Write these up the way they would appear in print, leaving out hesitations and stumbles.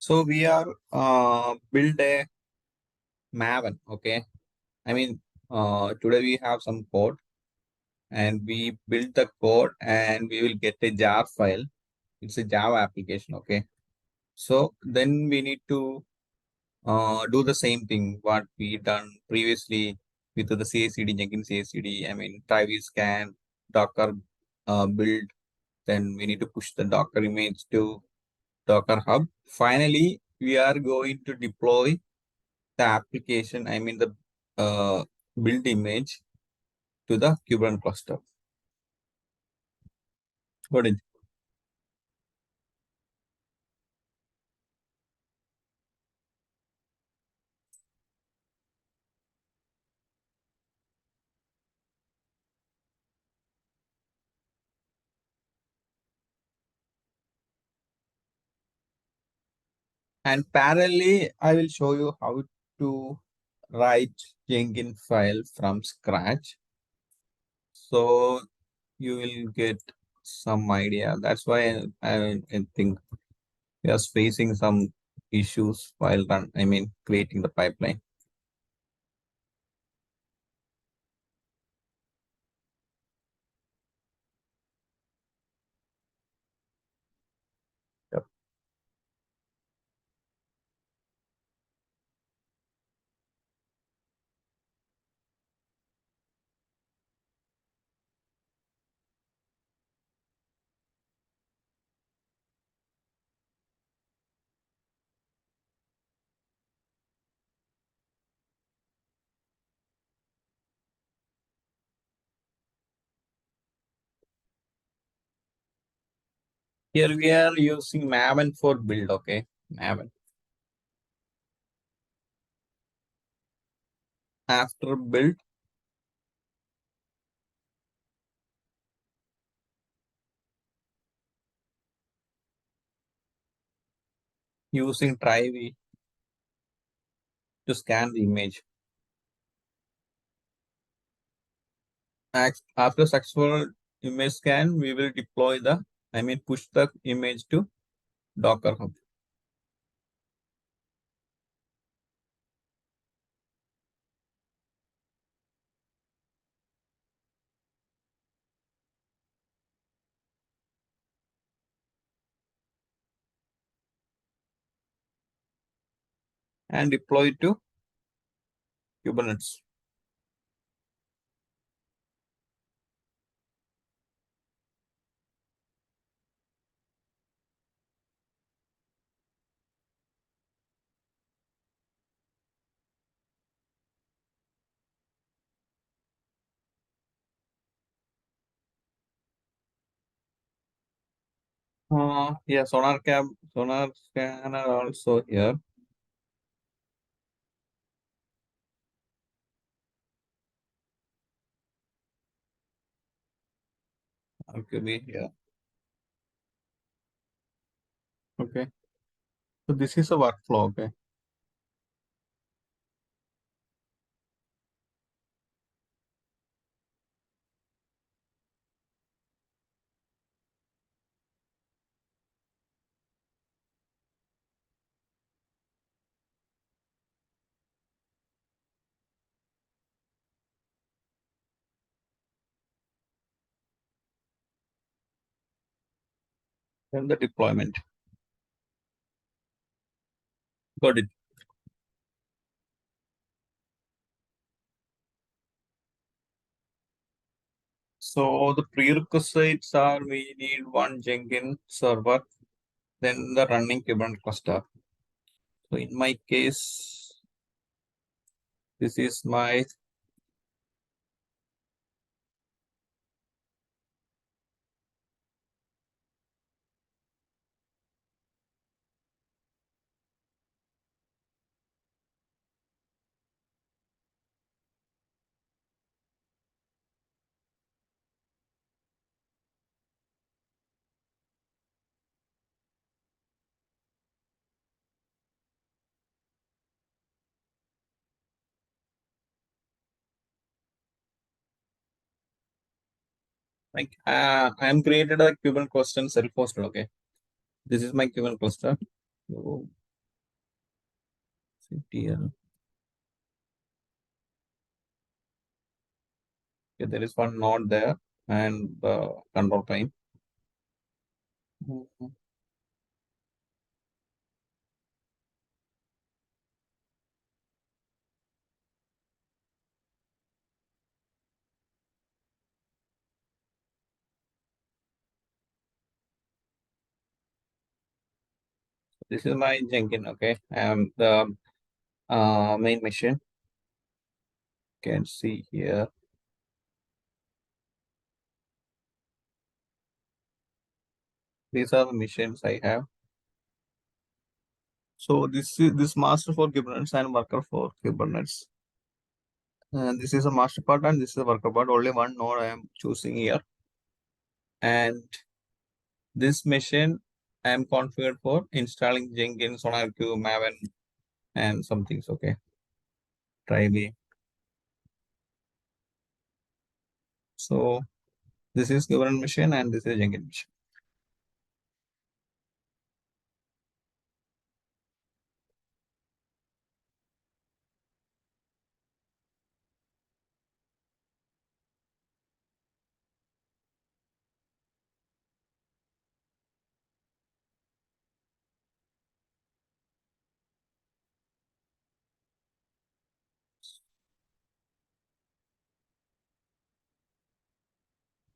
So we are build a Maven, okay? I mean, today we have some code and we build the code and we will get a jar file. It's a Java application, okay? So then we need to do the same thing what we done previously with the CI/CD, Jenkins CI/CD. I mean, try we scan, Docker build. Then we need to push the Docker image to Docker Hub. Finally, we are going to deploy the application, I mean the build image to the Kubernetes cluster. Got it. And parallelly, I will show you how to write Jenkins file from scratch. So you will get some idea. That's why I think we are facing some issues while creating the pipeline. Yep. Here we are using Maven for build, okay? Maven. After build, using try we to scan the image. After successful image scan, we will deploy push the image to Docker Hub and deploy to Kubernetes. Yeah, Sonar scanner also here. Okay, be here. Okay. So this is a workflow, okay. Then the deployment. Got it. So the prerequisites are we need one Jenkins server, then the running Kubernetes cluster. So in my case, this is my I am created a Kubernetes cluster self-hosted. Okay, this is my Kubernetes cluster. So CTL. Okay, there is one node there and the control plane. Mhm. This is my Jenkins. Okay, the main machine. You can see here. These are the machines I have. So this master for Kubernetes and worker for Kubernetes. And this is a master part and this is a worker part. Only one node I am choosing here. And this machine I am configured for installing Jenkins, SonarQube, Maven, and some things. Okay, try me. So this is Kubernetes machine and this is Jenkins machine.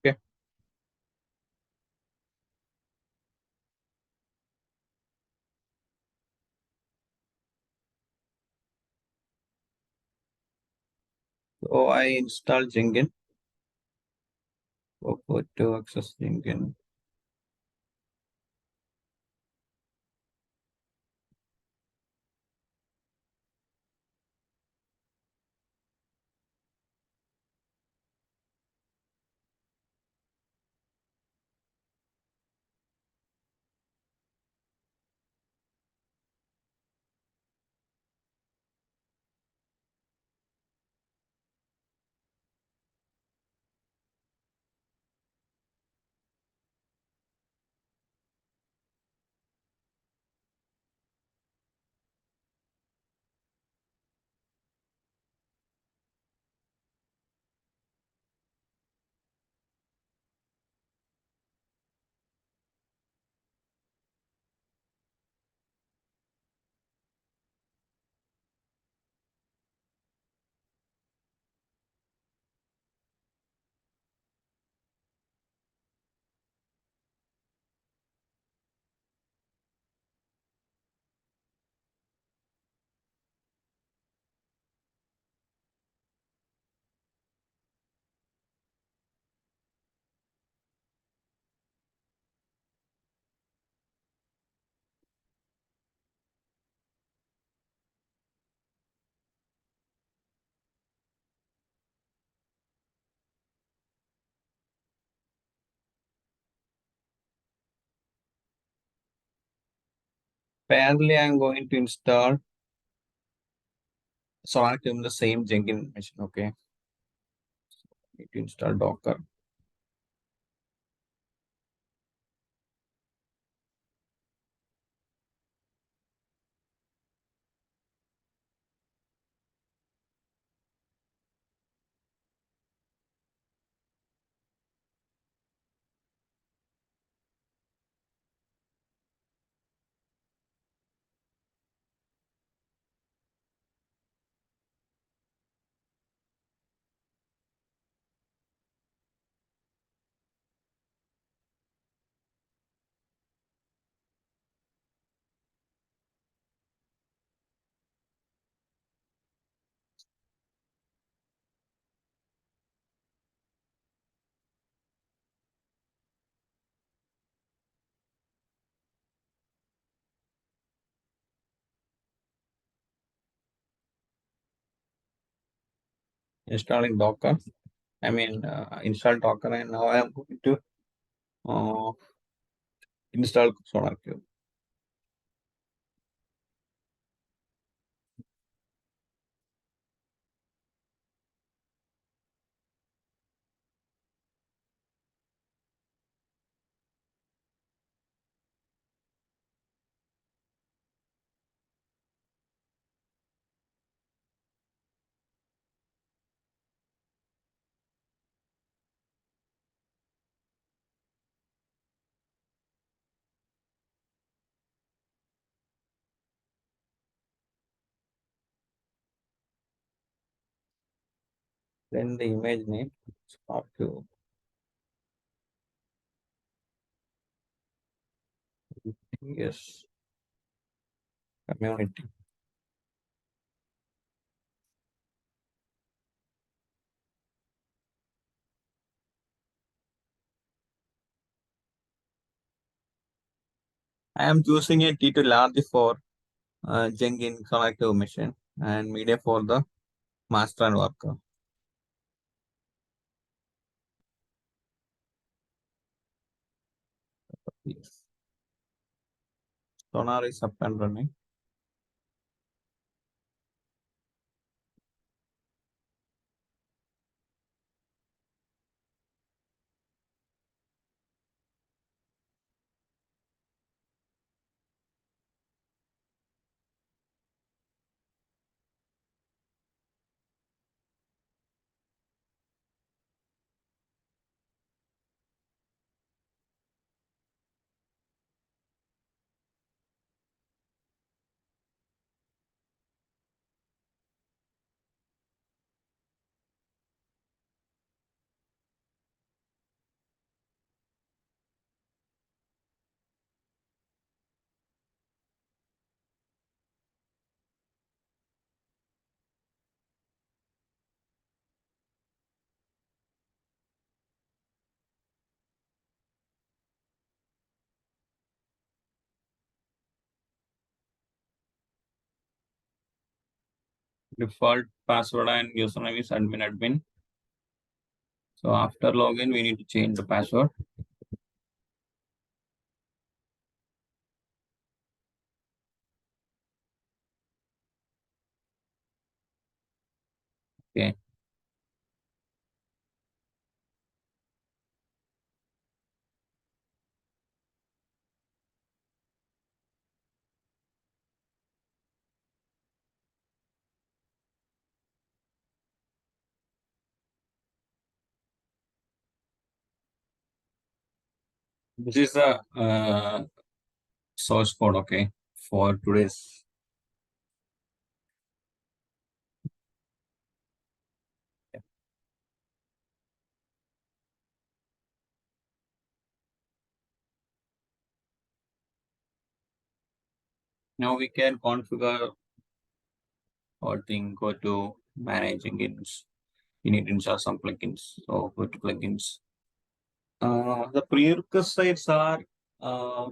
Okay, so I install Jenkins. Go to access Jenkins. Apparently, I'm going to install SonarQube in the same Jenkins machine. Okay, need to install Docker. Installing Docker. Install Docker, and now I am going to uh, install SonarQube. Then the image name, start to yes, community. I am choosing a T2 large for Jenkins collective mission and media for the master and worker. Yes. Sonar is up and running. Default password and username is admin. So after login, we need to change the password. Okay. This is the source code, okay, for today's. Now we can configure our thing, go to manage Jenkins. You need to install some plugins. So go to plugins. The prerequisites are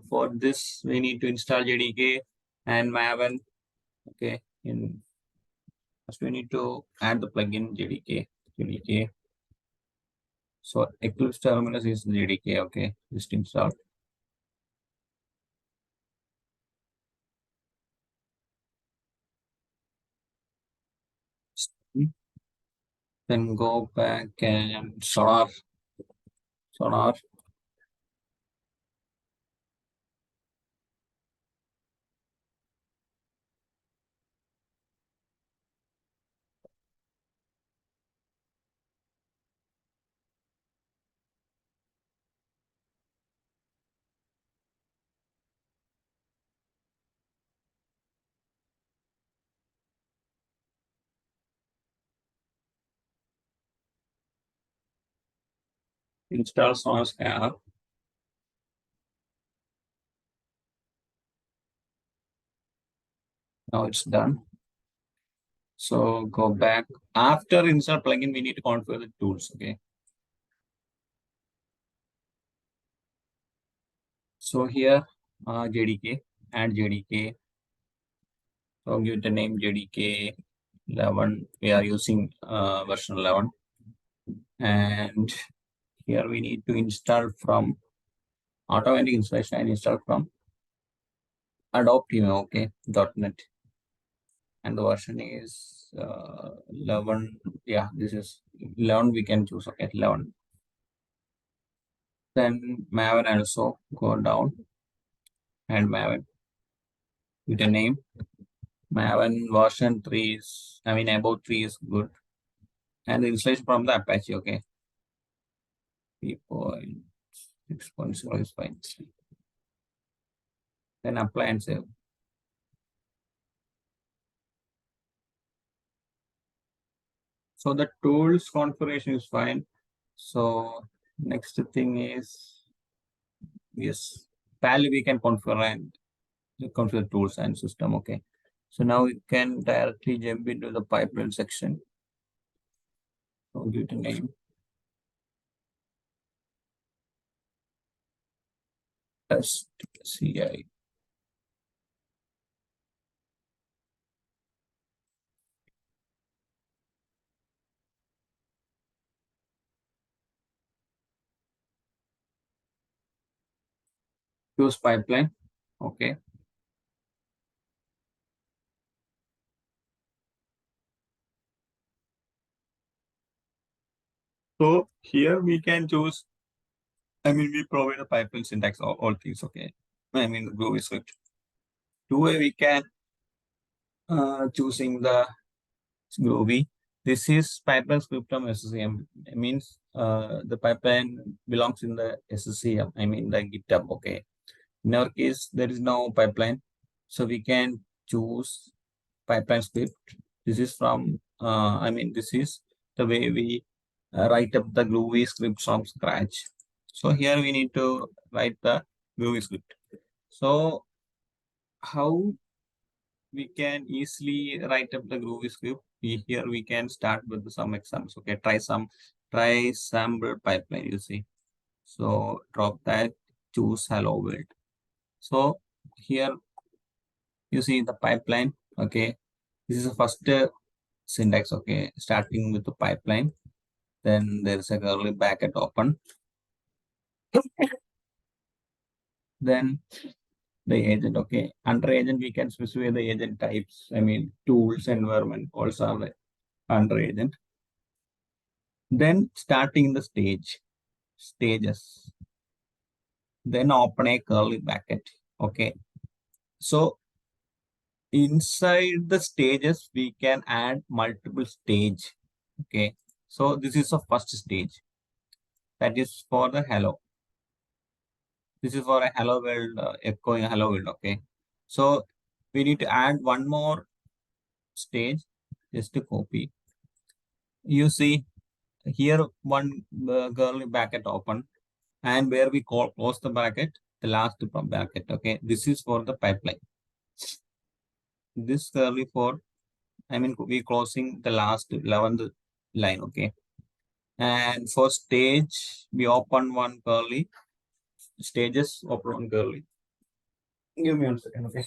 for this, we need to install JDK and Maven. Okay. First, we need to add the plugin JDK. So Eclipse Terminus is JDK. Okay. Just install. Then go back and Sonar. Install Sonar Scanner. Now it's done. So go back. After install plugin, we need to configure the tools. Okay. So here, JDK and JDK. So give the name JDK 11. We are using version 11. And here we need to install from automatic installation and install from Adopt okay, .NET. And the version is 11. Yeah, this is 11 we can choose. Okay, 11. Then Maven also go down and Maven with a name. Maven version 3 is, I mean, about 3 is good. And the installation from the Apache, okay. 3.6.0 is fine. Then apply and save. So the tools configuration is fine. So next thing is, yes, value we can configure and configure tools and system. Okay. So now we can directly jump into the pipeline section. So give it a name, test CI. Use pipeline. Okay. So here we can choose, I mean, we provide a pipeline syntax, all things. Okay. I mean, Groovy script. Two-way we can choosing the Groovy. This is pipeline script from SCM. It means the pipeline belongs in the SCM. I mean the GitHub. Okay. In our case, there is no pipeline, so we can choose pipeline script. This is from. I mean, this is the way we write up the Groovy script from scratch. So here we need to write the Groovy script. So how we can easily write up the Groovy script. Here we can start with some examples. Okay, try sample pipeline. You see, so drop that, choose hello world. So here you see the pipeline. Okay, this is the first syntax. Okay, starting with the pipeline. Then there is a curly bracket open. Then the agent. Okay, under agent we can specify the agent types. I mean tools, environment also are the under agent. Then starting the stages, then open a curly bracket. Okay. So inside the stages, we can add multiple stage. Okay. So this is the first stage. That is for the hello. This is for a hello world, echoing hello world. Okay. So we need to add one more stage just to copy. You see here one curly bracket open, and where we close the bracket, the last bracket. Okay, this is for the pipeline. This curly for, I mean, we closing the last 11th line. Okay, and for stage we open one curly, stages open one curly. Give me 1 second. Okay.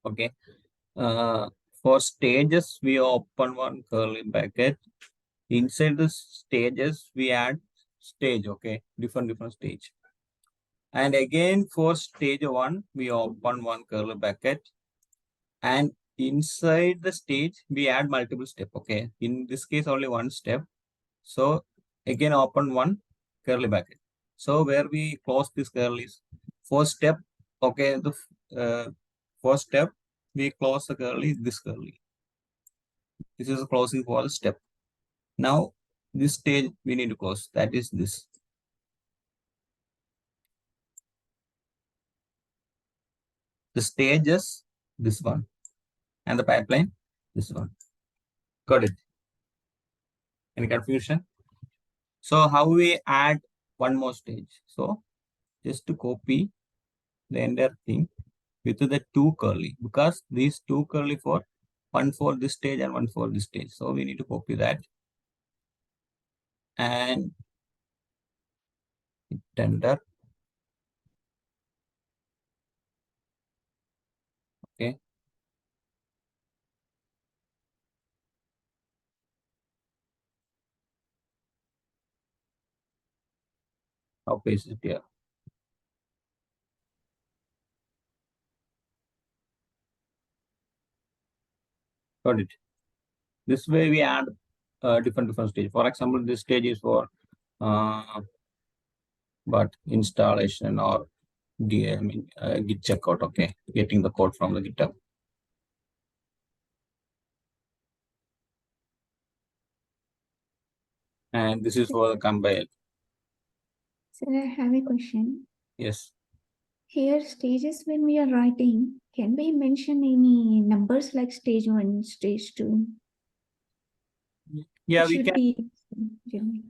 Okay, for stages we open one curly bracket. Inside the stages we add stage. Okay, different stage. And again for stage one, we open one curly bracket, and inside the stage we add multiple step. Okay, in this case only one step. So again open one curly bracket. So where we close this curly first step. Okay, the first step we close the curly, this curly. This is closing for the step. Now this stage we need to close. That is this. The stage is this one, and the pipeline this one. Got it? Any confusion? So how we add one more stage? So just to copy the entire thing with the two curly, because these two curly for one for this stage and one for this stage. So we need to copy that and hit enter. Okay. Now paste it here. Got it. This way we add different stage. For example, this stage is for but installation or Git checkout. Okay, getting the code from the GitHub. and this is for the compile. Sir, I have a question. Yes. Here, stages when we are writing, can we mention any numbers like stage 1, stage 2? Yeah, It we should can. be general.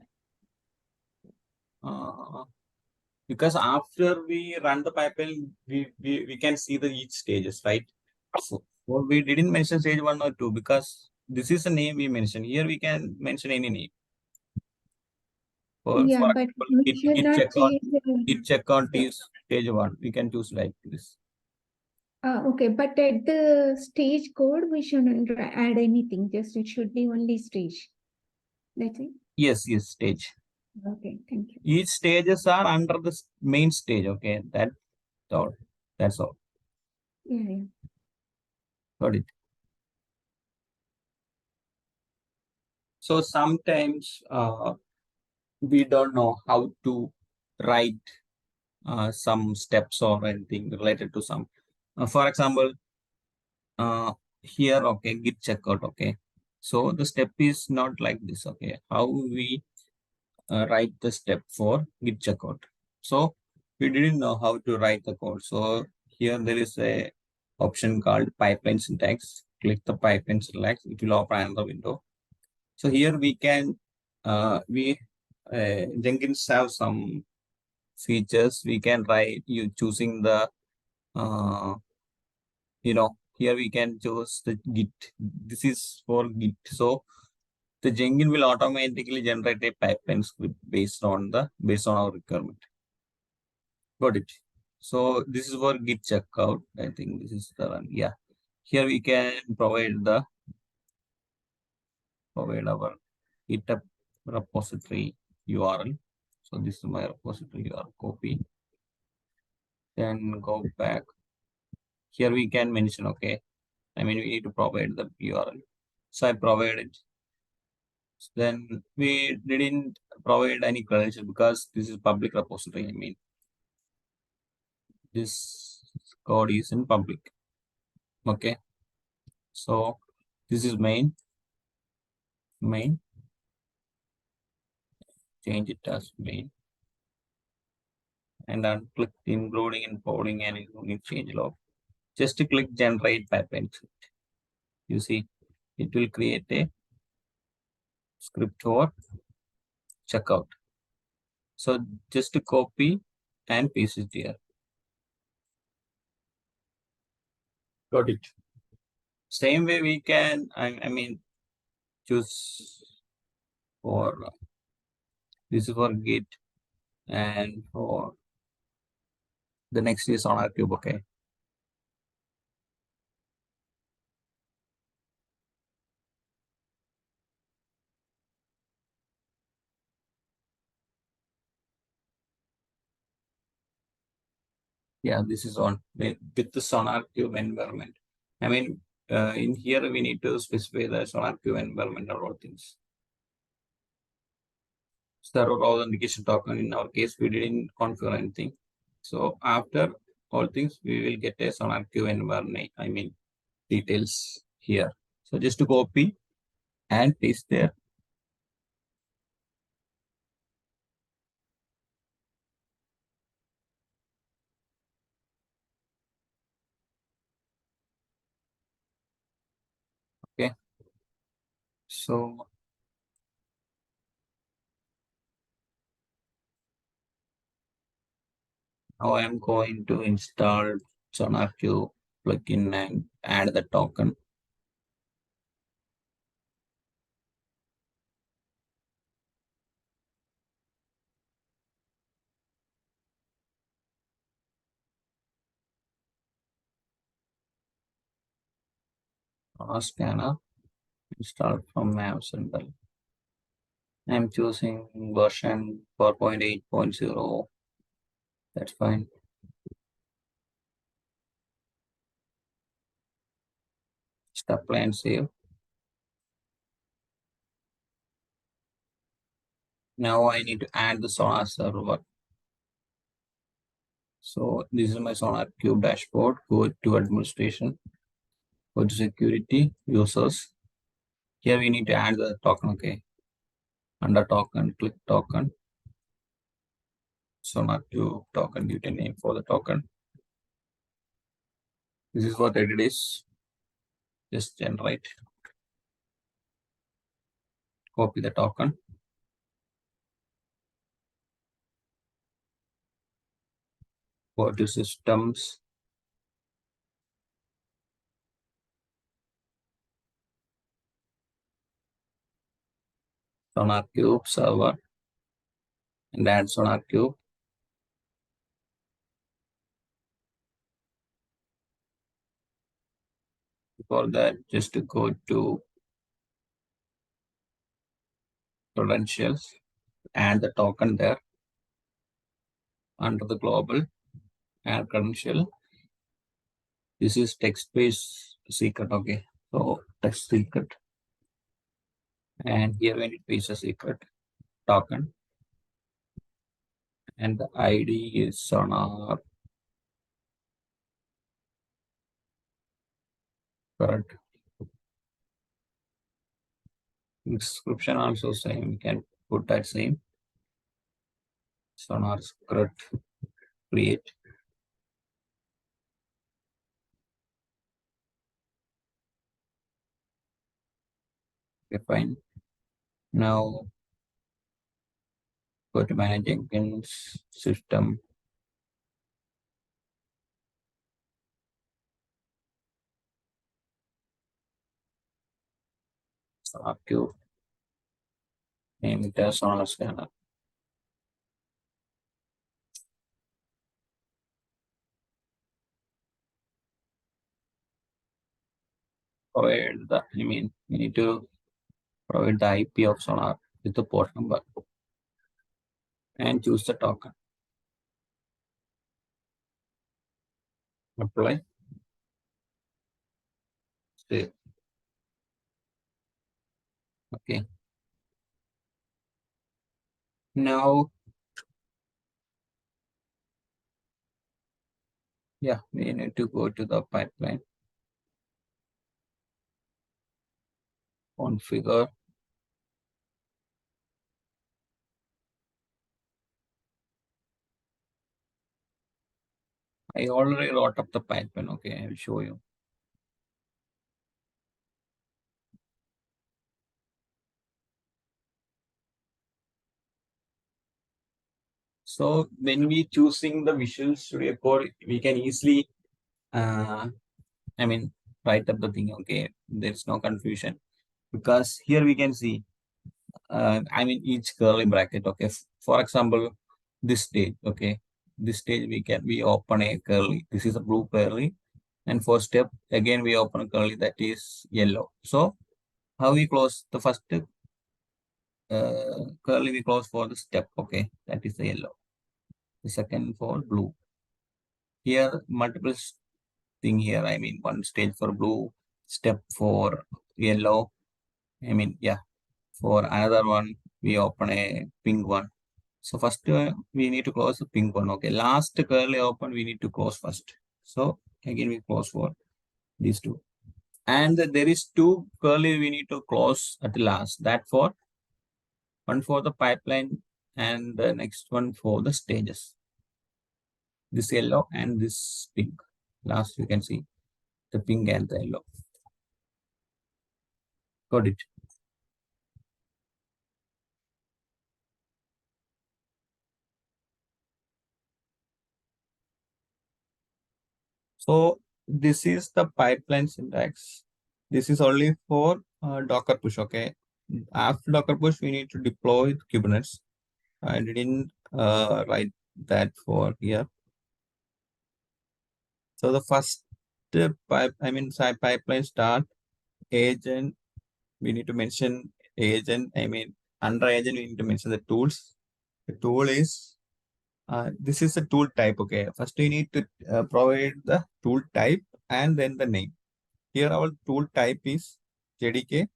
Because after we run the pipeline, we can see the each stages, right? So we didn't mention stage 1 or 2 because this is the name we mentioned. Here we can mention any name. Yeah, For but example, we should not change. git checkout is stage 1. We can choose like this. Okay, but at the stage code, we shouldn't add anything. Just it should be only stage. That's it. Yes, yes, stage. Okay, thank you. Each stages are under the main stage. Okay, that's all. That's all. Yeah, yeah. Got it. So sometimes we don't know how to write some steps or anything related to some. For example, here, okay, git checkout. Okay, so the step is not like this. Okay, how we write the step for git checkout. So we didn't know how to write the code. So here there is a option called pipeline syntax. Click the pipeline syntax. It will open another window. So here we can we Jenkins have some features. We can write you choosing the here we can choose the git. This is for git. So the Jenkins will automatically generate a pipeline script based on our requirement. Got it. So this is for git checkout. I think this is the one. Yeah. Here we can provide our GitHub repository URL. So this is my repository URL. Copy. Then go back. Here we can mention, okay. I mean, we need to provide the URL. So I provided. Then we didn't provide any credential because this is public repository. I mean, this code is in public. Okay. So this is main. Change it as main. And then click including and forwarding and including change log. Just to click generate pipeline script. You see, it will create a script for checkout. So just to copy and paste it here. Got it. Same way we can, I mean, choose for this is for git and for the next is on our cube. Okay. Yeah, this is on with the Sonar Cube environment. I mean, in here we need to specify the Sonar Cube environment or all things. Server authentication token. In our case, we didn't configure anything. So after all things, we will get a Sonar Cube environment. I mean, details here. So just to copy and paste there. Okay. So now I am going to install SonarQube plugin and add the token. Scanner installed from App Center. I'm choosing version 4.8.0. That's fine. Step and save. Now I need to add the Sonar server. So this is my Sonar Cube dashboard. Go to administration. Go to security, users. Here we need to add the token. Okay. Under token, click token. Sonar cube token, give a name for the token. This is what it is. Just generate. Copy the token. Go to systems. Sonar cube server and add sonar cube. For that, just to go to credentials, add the token there under the global, add credential. This is text-based secret, okay? So text secret, and here we need to paste a secret token, and the ID is sonar correct. Description also same. We can put that same sonar script create. Okay, fine. Now go to manage Jenkins system. Sonar queue. Name it as sonar scanner. Provide the, we need to provide the IP of sonar with the port number and choose the token. Apply. Save. Okay. Now, yeah, we need to go to the pipeline. Configure. I already wrote up the pipeline. Okay, I will show you. So when we choosing the Visual Studio Code, we can easily, I mean, write up the thing. Okay, there's no confusion because here we can see, each curly bracket. Okay, for example, this stage. Okay, this stage we open a curly. This is a blue curly, and for step again we open a curly that is yellow. So how we close the first curly we close for the step. Okay, that is the yellow. The second for blue. Here multiple thing here. One stage for blue, step for yellow. Yeah. For another one, we open a pink one. So first we need to close the pink one. Okay. Last curly open, we need to close first. So again, we close for these two. And there is two curly we need to close at the last. That for one for the pipeline and the next one for the stages. This yellow and this pink. Last you can see the pink and the yellow. Got it. So this is the pipeline syntax. This is only for Docker push. Okay. After Docker push, we need to deploy Kubernetes. I didn't write that for here. So the first pipeline start agent. We need to mention agent. Under agent, we need to mention the tools. The tool is this is a tool type. Okay. First, we need to provide the tool type and then the name. Here our tool type is JDK.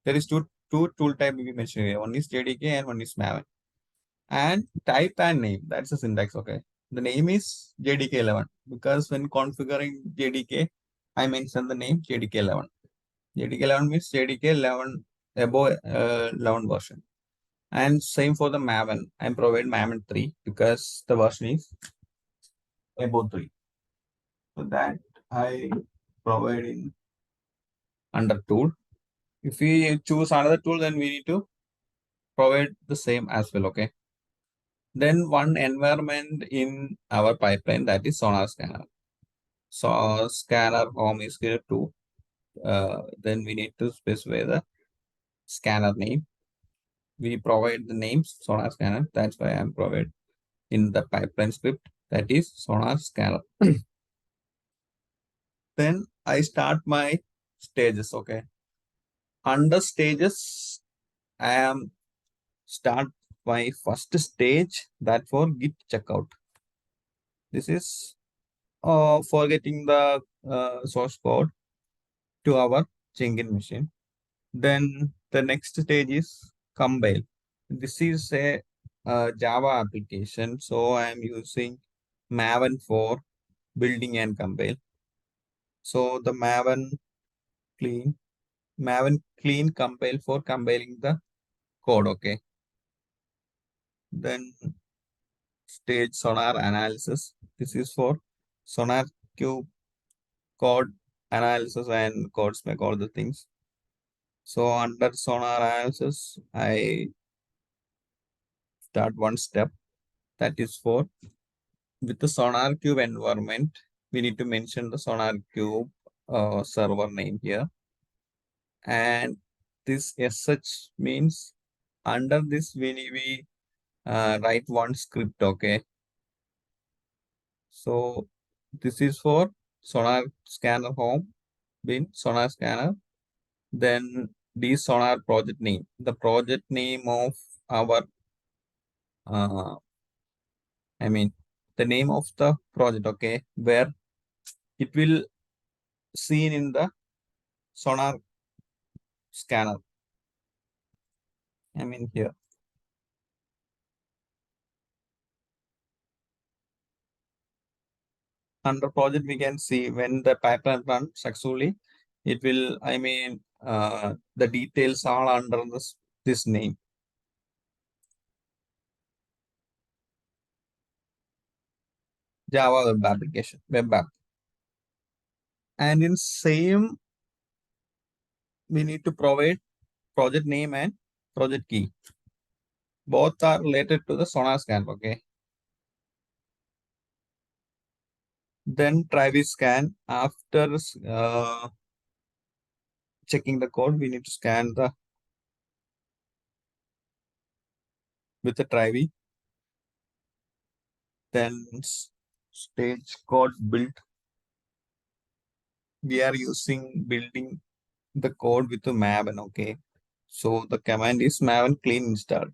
There is two tool type we mentioned here. One is JDK and one is Maven. And type and name, that's the syntax. Okay. The name is JDK11 because when configuring JDK, I mentioned the name JDK11. JDK11 means JDK11 above 11 version. And same for the Maven. I provide Maven 3 because the version is above 3. So that I provide in under tool. If we choose another tool, then we need to provide the same as well. Okay. Then one environment in our pipeline, that is sonar scanner. So scanner home is here too. Then we need to specify the scanner name. We provide the names sonar scanner. That's why I'm provide in the pipeline script, that is sonar scanner. Then I start my stages. Okay. Under stages, I am start my first stage, that for git checkout. This is for getting the source code to our Jenkins machine. Then the next stage is compile. This is a Java application, so I am using Maven for building and compile. So the Maven clean compile for compiling the code. Okay. Then stage sonar analysis. This is for sonar cube code analysis and code spec, all the things. So under sonar analysis, I start one step, that is for with the sonar cube environment. We need to mention the sonar cube server name here. And this SH means under this we write one script. Okay. So this is for sonar scanner home bin sonar scanner. Then the sonar project name, the project name of our uh, I mean the name of the project. Okay, where it will seen in the sonar scanner. I mean here. Under project, we can see when the pipeline runs successfully, it will, the details are under this name. Java web application, web app. And in same, we need to provide project name and project key. Both are related to the sonar scan. Okay. Then try we scan. After checking the code, we need to scan the with the try we. Then stage code build. We are using building the code with the Maven. Okay. So the command is Maven clean install.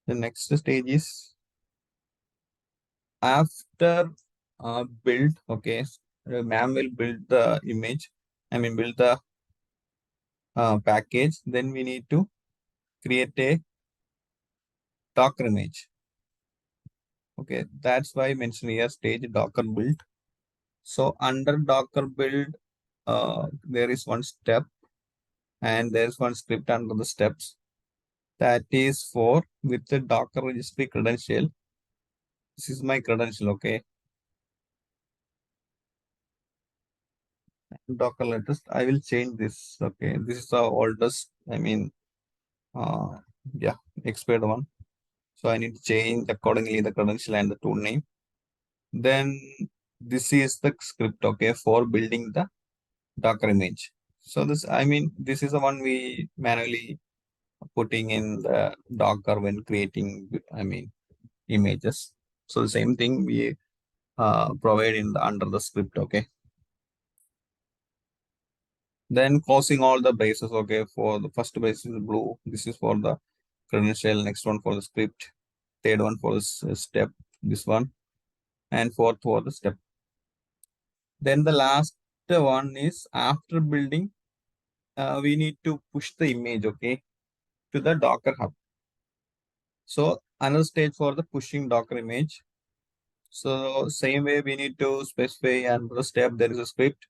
The next stage is after build. Okay. Maven will build the image. Build the package. Then we need to create a Docker image. Okay. That's why I mentioned here stage Docker build. So under Docker build, there is one step and there's one script under the steps. That is for with the Docker registry credential. This is my credential. Okay. Docker latest. I will change this. Okay. This is the oldest. Uh, yeah, expired one. So I need to change accordingly the credential and the tool name. Then this is the script. Okay, for building the Docker image. So this is the one we manually putting in the Docker when creating. Images. So the same thing we provide in the under the script. Okay. Then closing all the bases. Okay, for the first base is blue. This is for the credential. Next one for the script. Third one for the step. This one, and fourth for the step. Then the last one is after building. We need to push the image. Okay, to the Docker hub. So another stage for the pushing Docker image. So same way we need to specify another step. There is a script.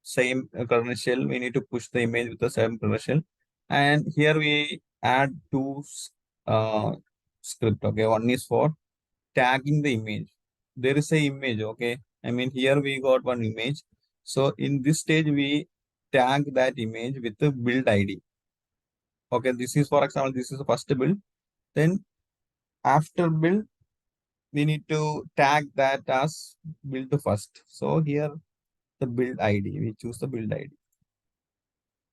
Same credential. We need to push the image with the same credential. And here we add two uh, script. Okay, one is for tagging the image. There is a image. Okay, I mean here we got one image. So in this stage we tag that image with the build ID. Okay, this is for example, this is the first build. Then after build, we need to tag that as build first. So here the build ID, we choose the build ID.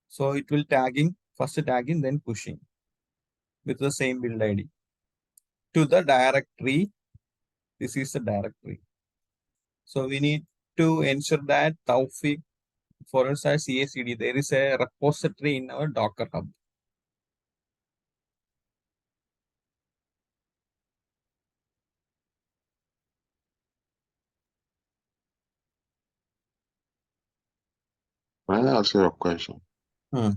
So it will tagging, first tagging, then pushing with the same build ID to the directory. This is the directory. So we need to ensure that Taufik for us as CACD, there is a repository in our Docker Hub. May I ask you a question? Hmm. So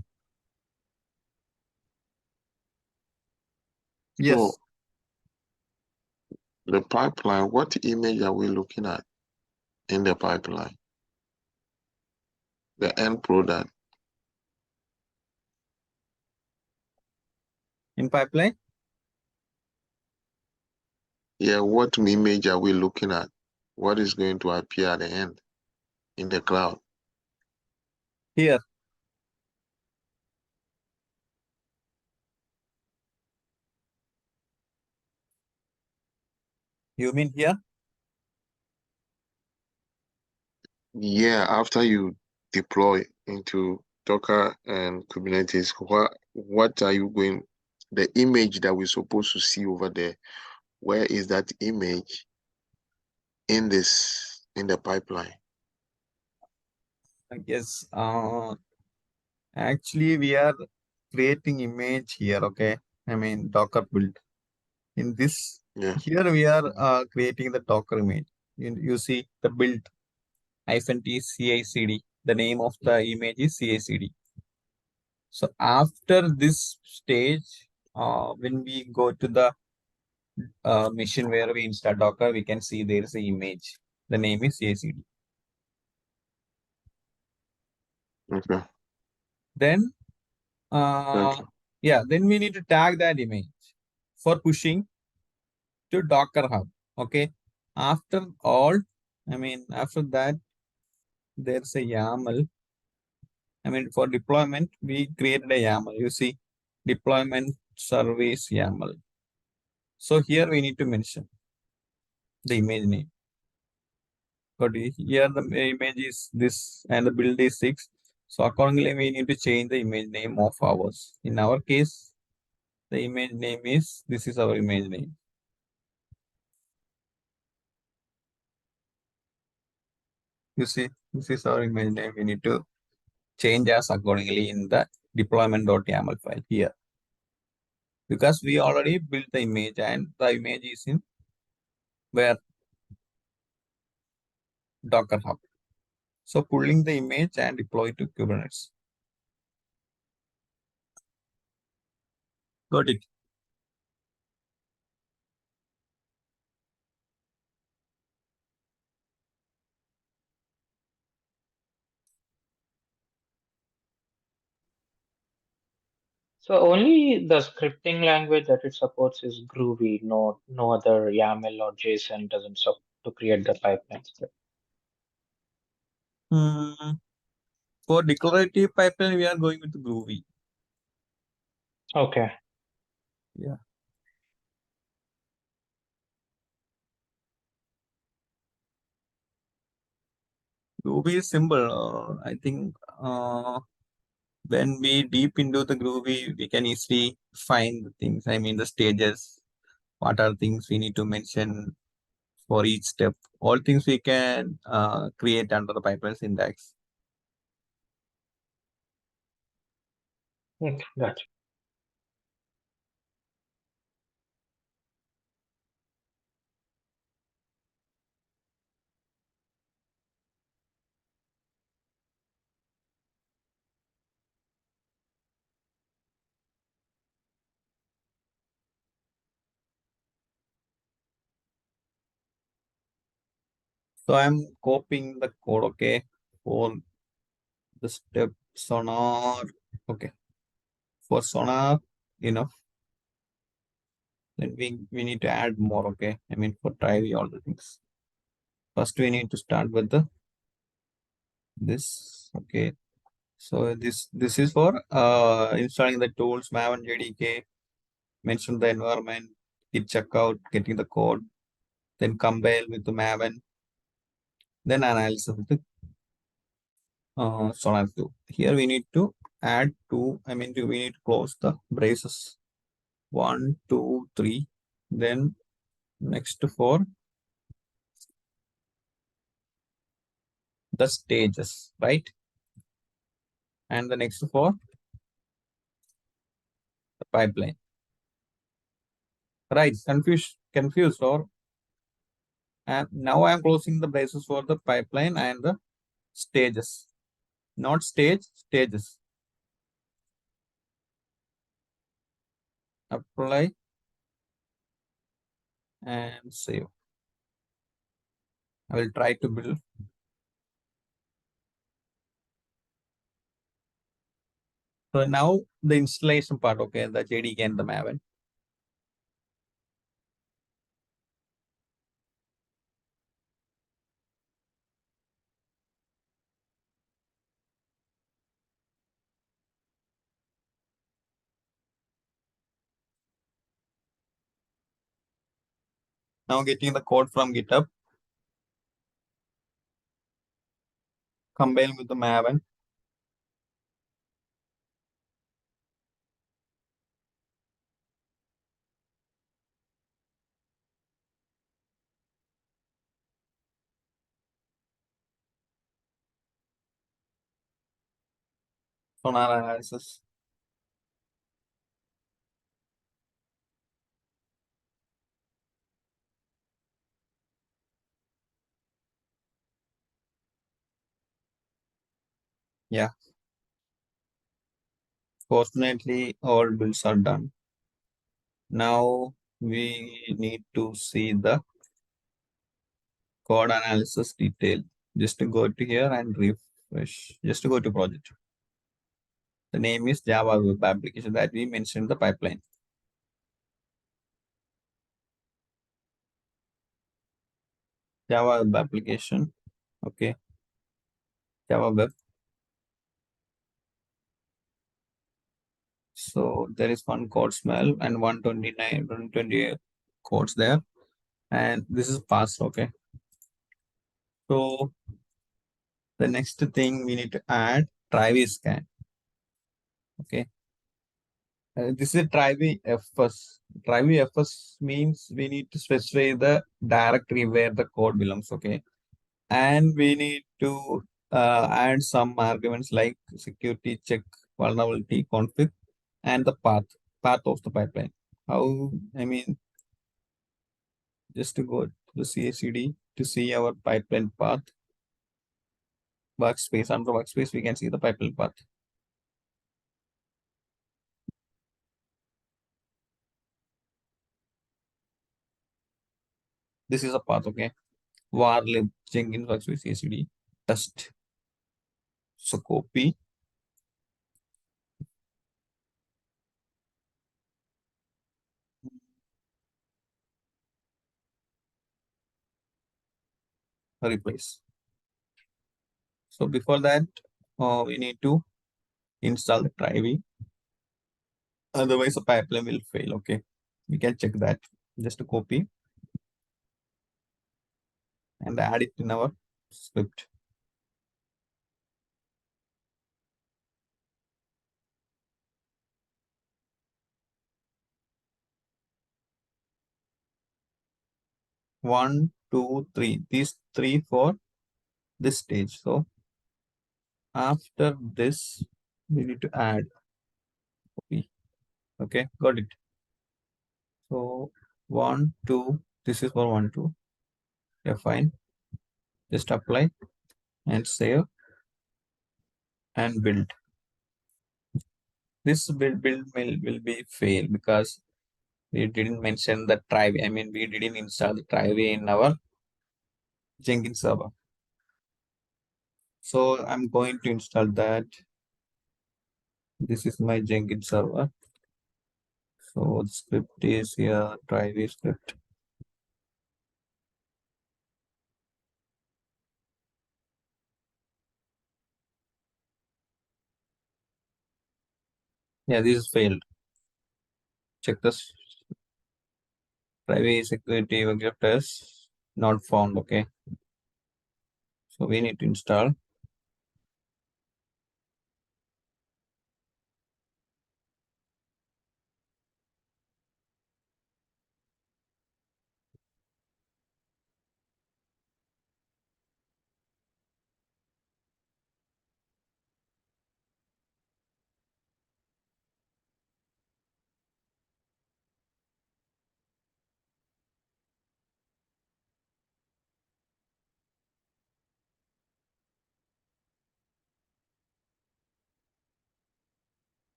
Yes, the pipeline, what image are we looking at in the pipeline? The end product. in pipeline. Yeah, what image are we looking at? What is going to appear at the end in the cloud? Here, you mean here? Yeah, after you deploy into Docker and Kubernetes, what are you going, the image that we're supposed to see over there, where is that image in the pipeline? I guess actually we are creating image here. Okay, I mean Docker build. In this Yeah. here we are creating the Docker image. You see the build -t CICD. The name of the image is CICD. So after this stage, when we go to the machine where we install Docker, we can see there is an image. The name is CICD. Okay. Then, Thank uh, you. yeah, then we need to tag that image for pushing to Docker Hub. Okay. After all, I mean, after that, there's a YAML. I mean, for deployment, we created a YAML. You see, deployment service YAML. So here we need to mention the image name. But here the image is this and the build is 6. So accordingly, we need to change the image name of ours. In our case, the image name is, this is our image name. You see, this is our image name. We need to change as accordingly in the deployment.yaml file here. Because we already built the image and the image is in where Docker Hub. So pulling the image and deploy to Kubernetes. Got it. So only the scripting language that it supports is Groovy. No other YAML or JSON doesn't support to create the pipeline script. Hmm. For declarative pipeline, we are going with Groovy. Okay. Yeah. Groovy is simple. I think when we deep into the Groovy, we can easily find the things. I mean, the stages. What are things we need to mention for each step? All things we can create under the pipeline syntax. Okay, gotcha. So I'm copying the code, okay, for the steps on our, okay. For sonar, enough. Then we need to add more, okay? I mean, for try all the things. First, we need to start with this, okay? So this is for installing the tools, Maven JDK, mention the environment, git checkout, getting the code, then compile with the Maven, then analysis with the Sonar 2. Here we need to add two, I mean, we need to close the braces. 1, 2, 3. Then next for the stages, right? And the next for the pipeline. Right, confused or and now I am closing the braces for the pipeline and the stages. Not stage, stages. Apply and save. I will try to build. So now the installation part, okay, the JDK and the Maven. Now getting the code from GitHub, combine with the Maven. Sonar analysis. Yeah. Fortunately, all builds are done. Now we need to see the code analysis detail. Just to go to here and refresh. Just to go to project. The name is Java Web Application that we mentioned in the pipeline. Java Web Application. Okay. Java Web. So there is one code smell and 129, 128 codes there. And this is passed. Okay. So the next thing we need to add Trivy scan. Okay. This is Trivy FS. Trivy FS means we need to specify the directory where the code belongs. Okay. And we need to add some arguments like security check, vulnerability config, and the path of the pipeline. How, I mean, just to go to the CI/CD to see our pipeline path, workspace, under workspace, we can see the pipeline path. This is a path, okay. Var lib Jenkins workspace CI/CD test. So copy. Replace. So before that, we need to install the Trivy. Otherwise, the pipeline will fail. Okay, we can check that. Just to copy and add it in our script. One, two, three. These three for this stage. So after this, we need to add copy. Okay, got it. So 1, 2. This is for 1, 2. Yeah, fine. Just apply and save and build. This build will be fail because we didn't mention the Trivy. I mean, we didn't install the Trivy in our Jenkins server. So I'm going to install that. This is my Jenkins server. So the script is here, try this script. Yeah, this is failed. Check this. Private security vectors not found. Okay. So we need to install.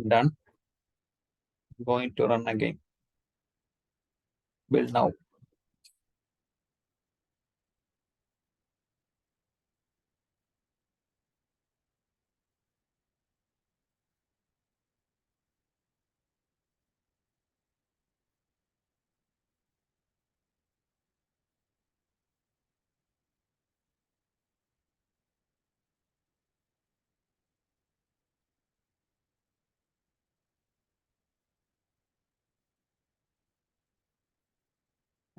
Done. Going to run again. Build now.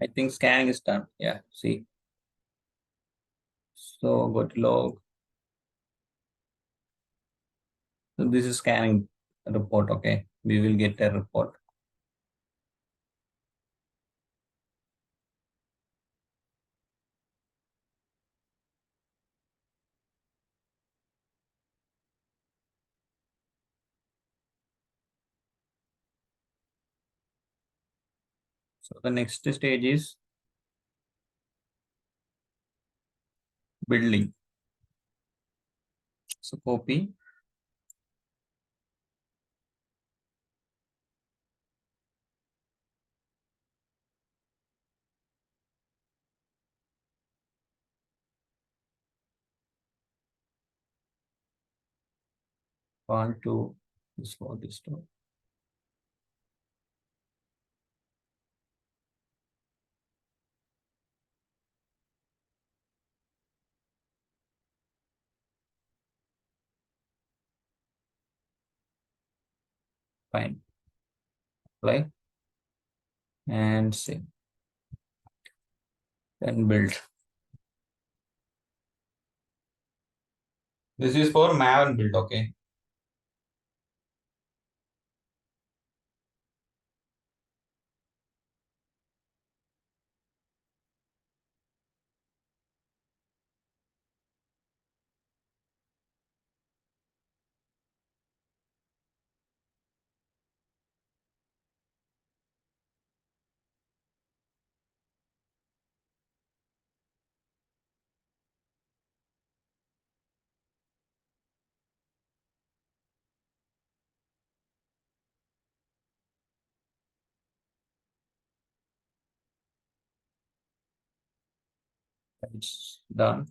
I think scanning is done. Yeah, see. So go to log. So this is scanning report. Okay. We will get a report. So the next stage is building. So copy. One, two, this for this two. Fine. Apply and save. Then build. This is for Maven build. Okay. It's done.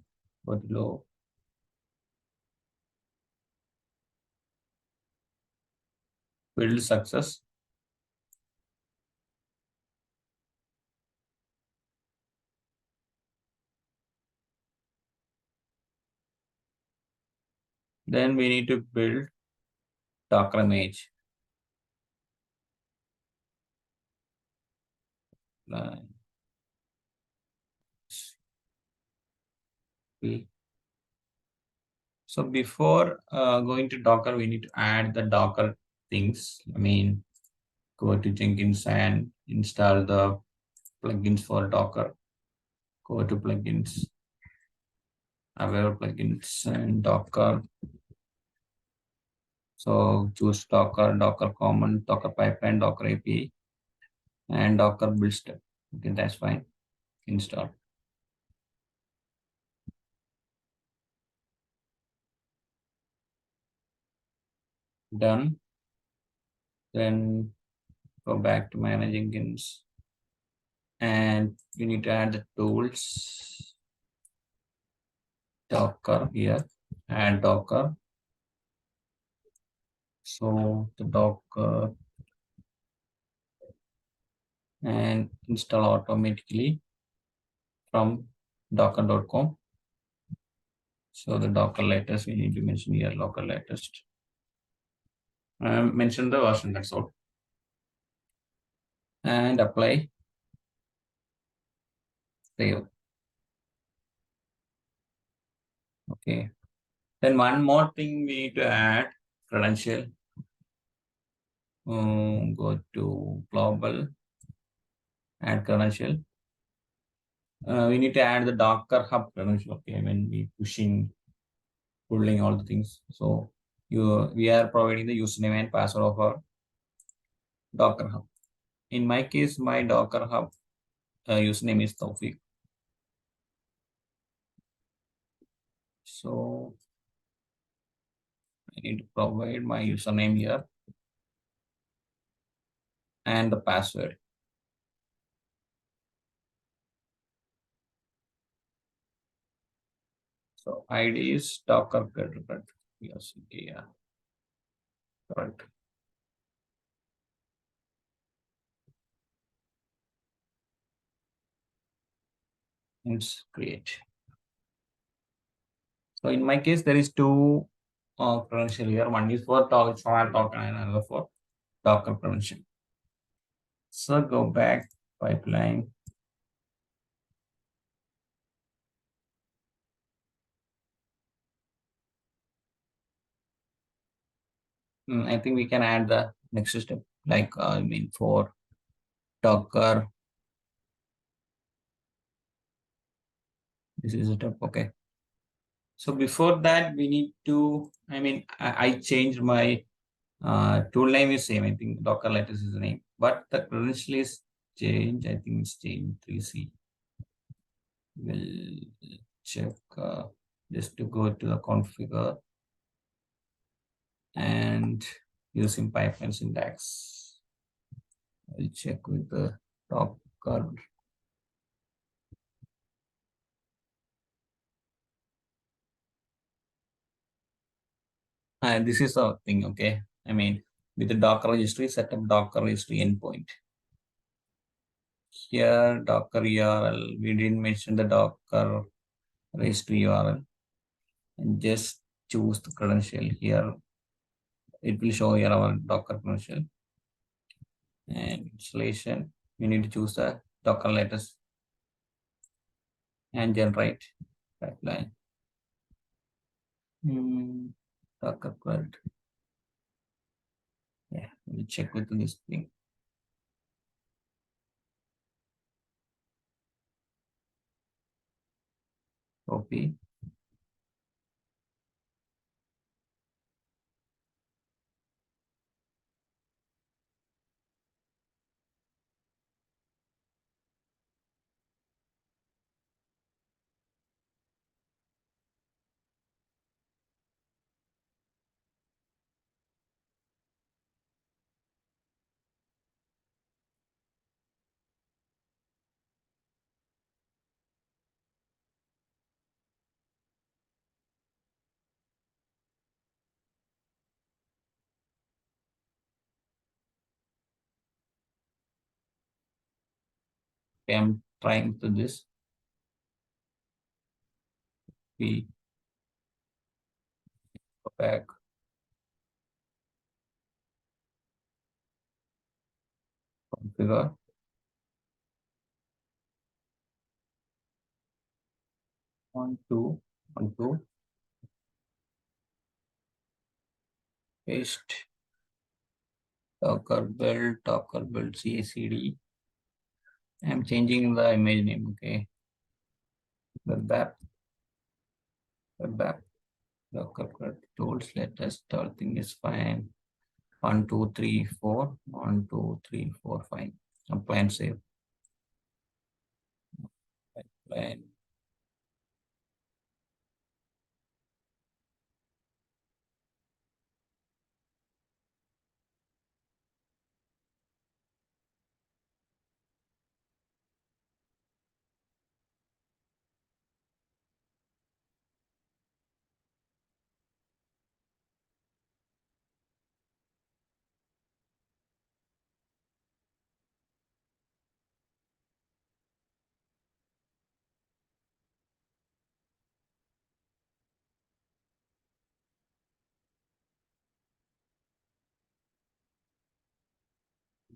Go to log. Build success. Then we need to build Docker image. So before going to Docker, we need to add the Docker things. I mean, go to Jenkins and install the plugins for Docker. Go to plugins, aware plugins and Docker. So choose Docker, Docker common, Docker pipeline, Docker API, and Docker build step. Okay, that's fine. Install. Done. Then go back to manage Jenkins. And you need to add the tools. Docker here. Add Docker. So the Docker and install automatically from docker.com. So the Docker latest, we need to mention here local latest. Mention the version, that's all. And apply. Save. Okay. Then one more thing we need to add credential. Go to global, add credential. We need to add the Docker Hub credential. Okay, when we pulling all the things. So we are providing the username and password of our Docker Hub. In my case, my Docker Hub username is Taufik. So I need to provide my username here and the password. So ID is Docker credit. Yes, yeah, correct. Let's create. So in my case, there is two credential here. One is for file token and another for Docker credential. So go back pipeline. I think we can add the next step, like for Docker. This is a step, okay. So before that, we need to, I changed my tool name is same. I think Docker latest is the name, but the credential is changed. I think it's changed 3C. We'll check just to go to the configure and using pipeline syntax. I'll check with the Docker. And this is our thing, okay? With the Docker registry, set up Docker registry endpoint. Here, Docker URL, we didn't mention the Docker registry URL. And just choose the credential here. It will show here our Docker credential. And installation, we need to choose the Docker latest and generate pipeline. Docker cred. Yeah, we'll check with this thing. Copy. Okay, I'm trying to this. We go back. Configure. One, two, paste. Docker build CACD. I'm changing the image name, okay. Web app, Docker tools, latest, everything is fine. 1, 2, 3, 4, 1, 2, 3, 4, 5. Apply and save. Pipeline.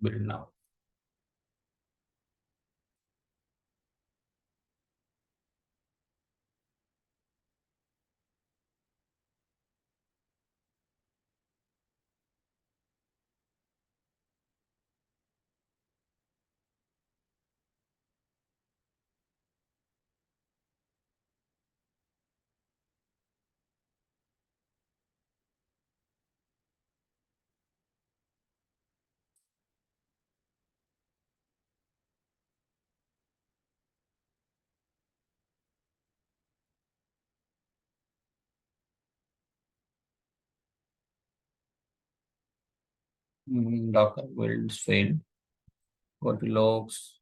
build now. Docker builds failed. Go to logs.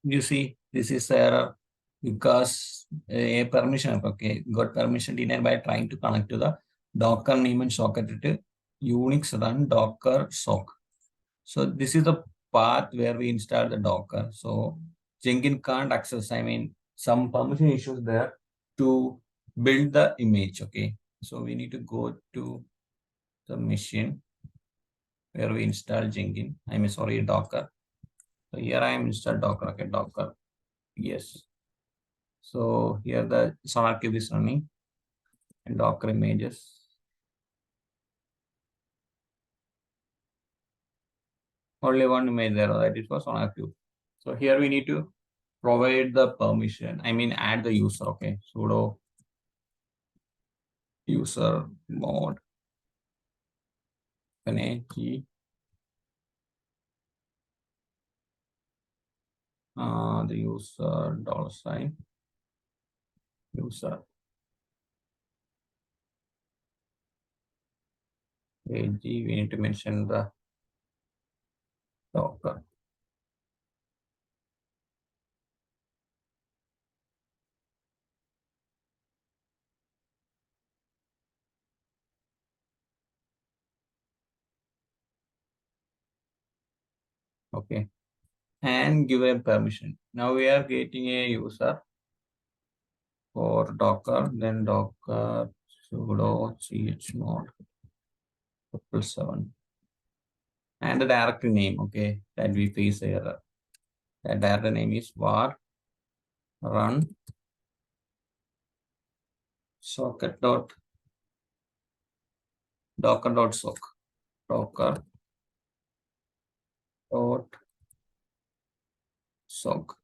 You see, this is error because a permission, okay, got permission denied by trying to connect to the Docker daemon socket to Unix run Docker sock. So this is the path where we install the Docker. So Jenkins can't access, I mean, some permission issues there to build the image, okay. So we need to go to the machine where we install Jenkins. I mean, sorry, Docker. So here I am installed Docker, okay, Docker. Yes. So here the SonarQube is running and Docker images. Only one image there, that is for SonarQube. So here we need to provide the permission. I mean, add the user, okay. Sudo user mod key the user $, user ag, we need to mention the Docker. Okay, and give a permission. Now we are getting a user for Docker, then Docker sudo chmod 777 and the directory name, okay, that we face error. That directory name is var run socket dot docker dot sock docker dot sock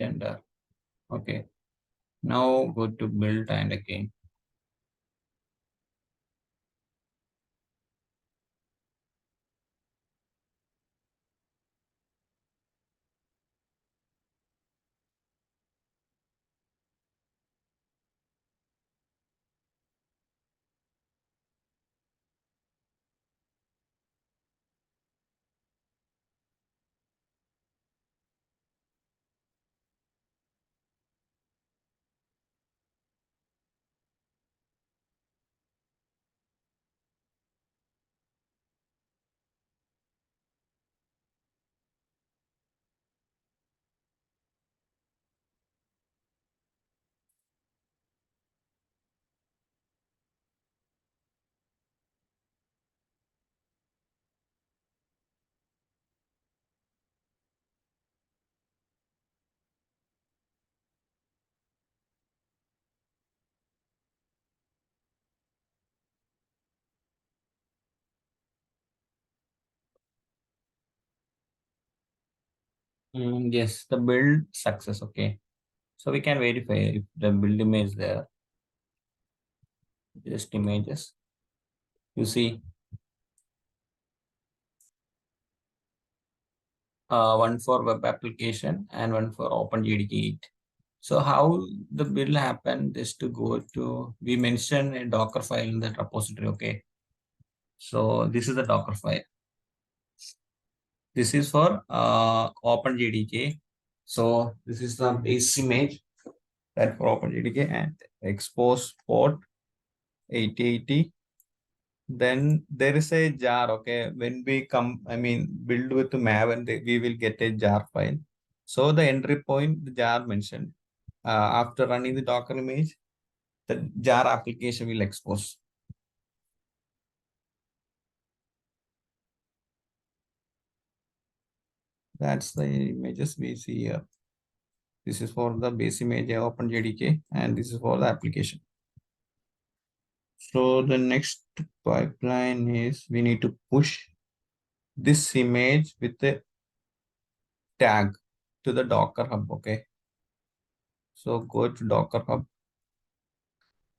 enter. Okay, now go to build and again. Yes, the build success. Okay, so we can verify if the build image is there. Just images. You see, one for web application and one for OpenJDK 8. So how the build happened is to go to, we mentioned a Docker file in that repository. Okay, so this is the Docker file. This is for OpenJDK. So this is the base image. that for OpenJDK and expose port 8080. Then there is a jar. Okay, when we come, I mean, build with Maven, we will get a jar file. So the entry point, the jar mentioned. After running the Docker image, the jar application will expose. That's the images we see here. This is for the base image OpenJDK, and this is for the application. So the next pipeline is we need to push this image with the tag to the Docker Hub. Okay. So go to Docker Hub.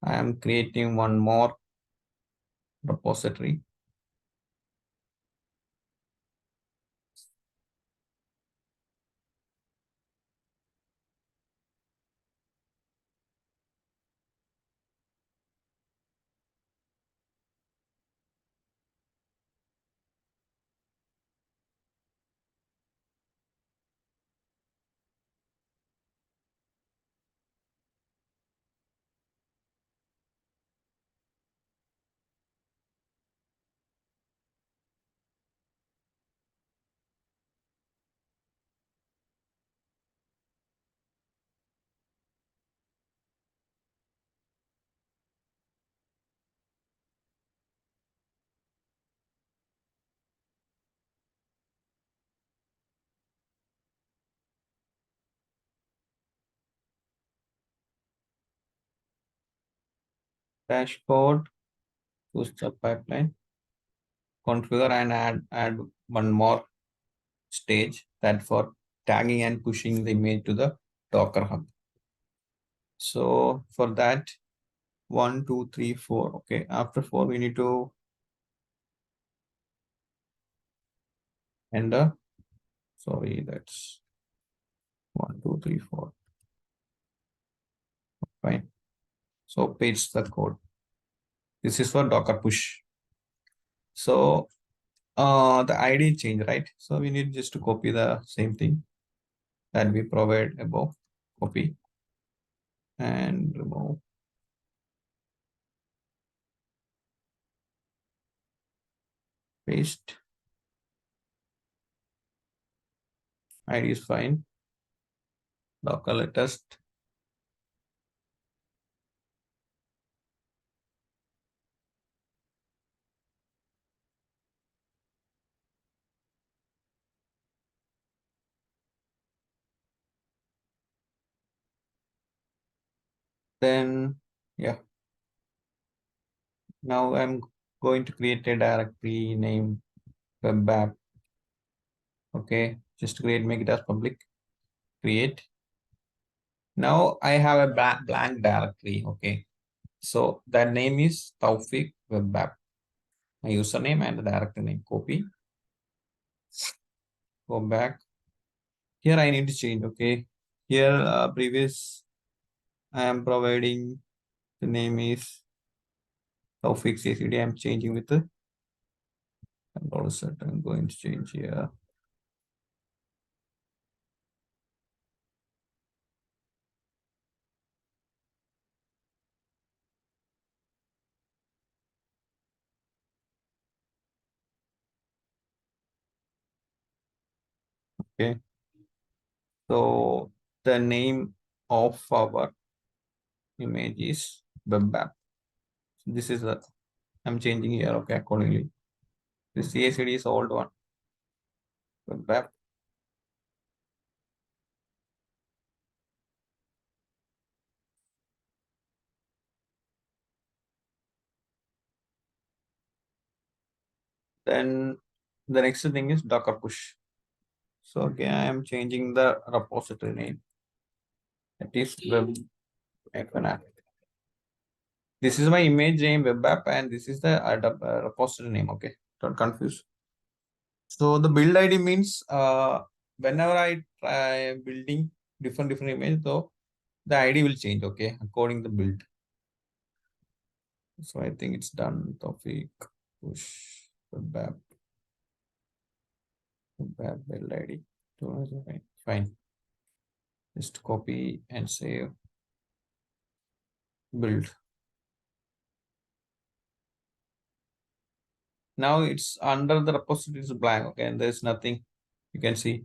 I am creating one more repository. Dashboard, two-step pipeline, configure and add one more stage that for tagging and pushing the image to the Docker Hub. So for that, 1, 2, 3, 4. Okay, after 4, we need to enter. Sorry, that's 1, 2, 3, 4. Fine. So paste the code. This is for Docker push. So the ID change, right? So we need just to copy the same thing that we provide above. Copy and remove. Paste. ID is fine. Docker latest. Then, yeah. Now I'm going to create a directory name web app. Okay, just create, make it as public. Create. Now I have a blank directory. Okay, so that name is Taufik web app. My username and the directory name. Copy. Go back. Here I need to change. Okay, here previous I am providing the name is Taufik CCD. I'm changing with the control set. I'm going to change here. Okay, so the name of our image is web app. So this is the I'm changing here. Okay, accordingly. The CACD is old one. Web app. Then the next thing is Docker push. So again, I am changing the repository name. It is web app. This is my image name web app, and this is the repository name. Okay, don't confuse. So the build ID means whenever I try building different image, so the ID will change. Okay, according to the build. So I think it's done. Topic push web app. Build ID. Fine. Just copy and save. build. Now it's under the repository is blank, okay, and there's nothing you can see.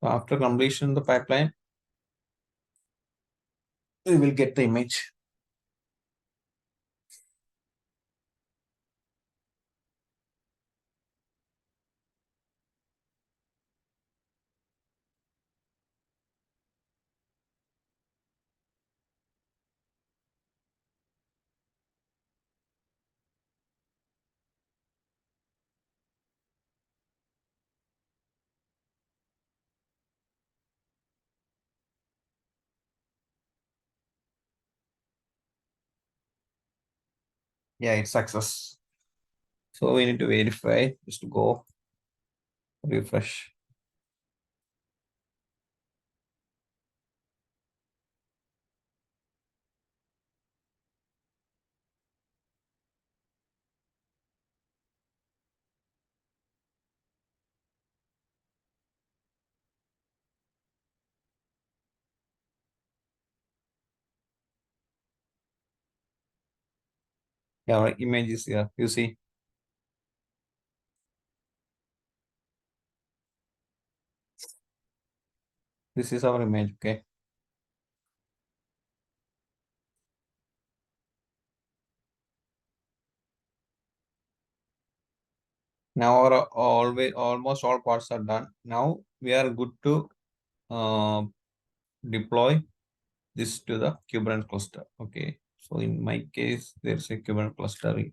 So after completion of the pipeline, we will get the image. Yeah, it's success. So we need to verify, just to go refresh. Yeah, our image is here. You see, this is our image. Okay. Now our almost all parts are done. Now we are good to uh, deploy this to the Kubernetes cluster. Okay. So in my case, there's a Kubernetes cluster.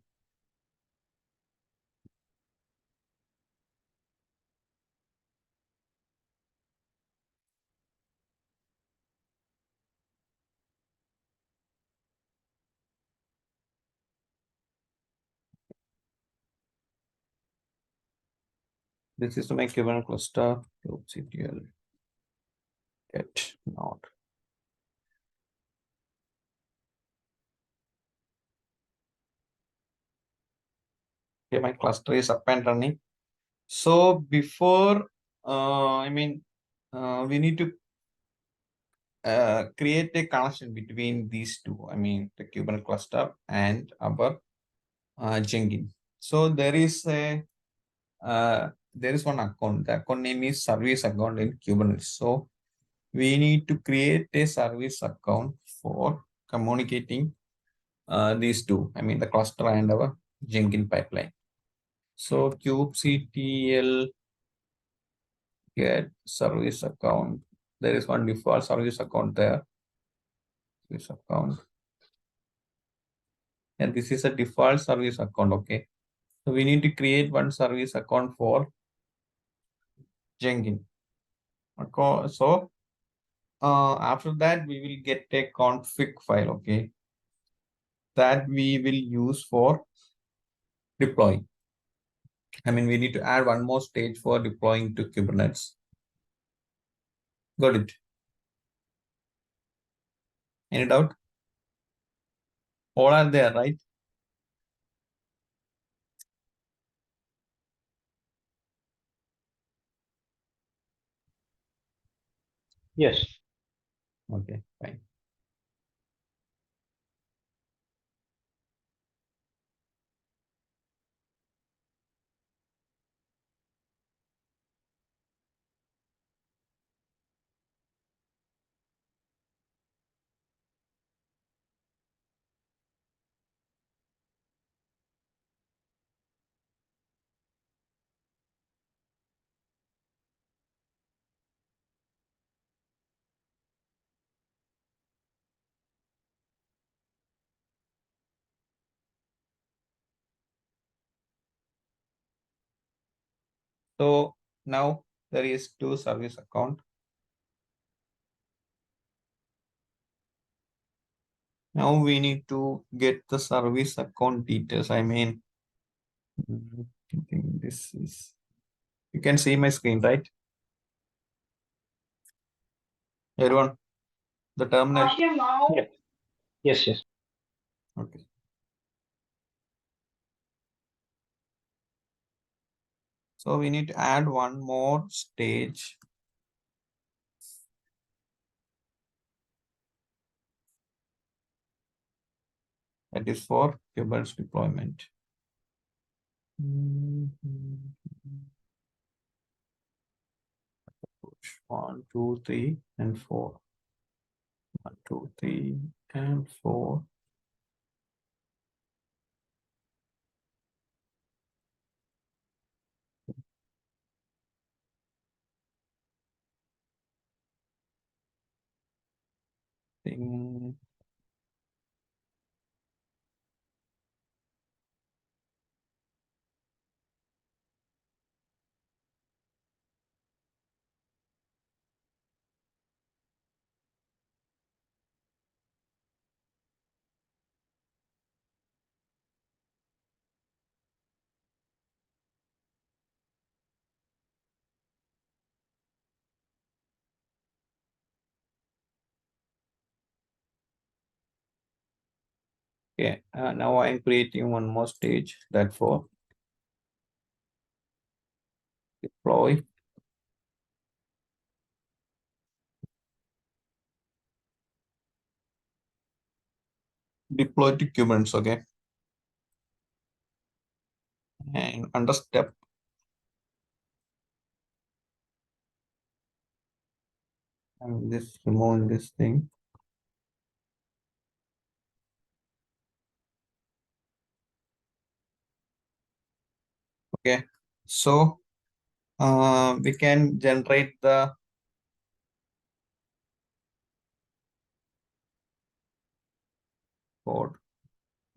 This is my Kubernetes cluster. kubectl get node. Okay, my cluster is up and running. So before, we need to create a connection between these two. I mean, the Kubernetes cluster and our Jenkins. So there is one account. The account name is service account in Kubernetes. So we need to create a service account for communicating these two. I mean, the cluster and our Jenkins pipeline. So kubectl get service account. There is one default service account there. Service account. And this is a default service account. Okay. So we need to create one service account for Jenkins. Okay. So after that, we will get a config file. Okay. That we will use for deploying. I mean, we need to add one more stage for deploying to Kubernetes. Got it? Any doubt? All are there, right? Yes. Okay, fine. So now there is two service account. Now we need to get the service account details. I mean, I think this is, you can see my screen, right? Everyone, the terminal. Yeah. Yes, yes. Okay. So we need to add one more stage. That is for Kubernetes deployment. Push 1, 2, 3, and 4. 1, 2, 3, and 4. Thing. Okay, now I'm creating one more stage, that for deploy. Deploy to Kubernetes, okay? And under step, I'm just removing this thing. Okay, so we can generate the code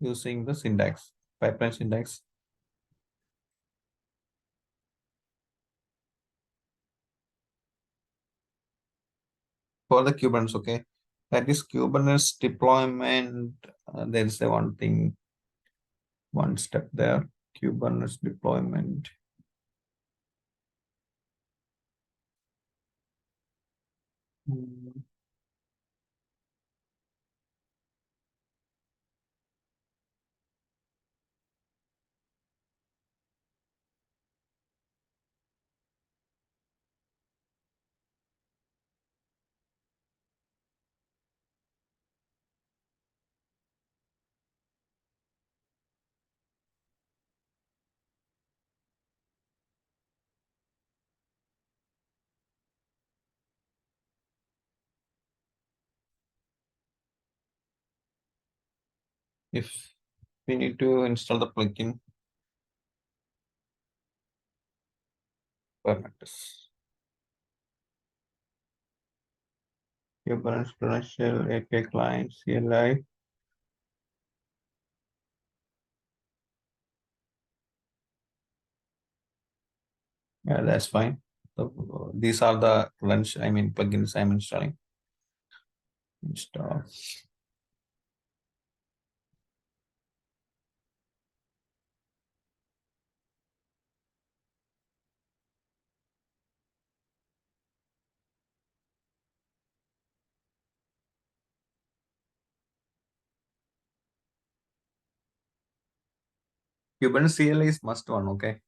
using the syntax, pipeline syntax. For the Kubernetes, okay? That is Kubernetes deployment. There is a one thing, one step there. Kubernetes deployment. If we need to install the plugin, Kubernetes. Kubernetes credential, API client, CLI. Yeah, that's fine. So, these are the plugins I'm installing. Install. Kubernetes CLI is must one, okay?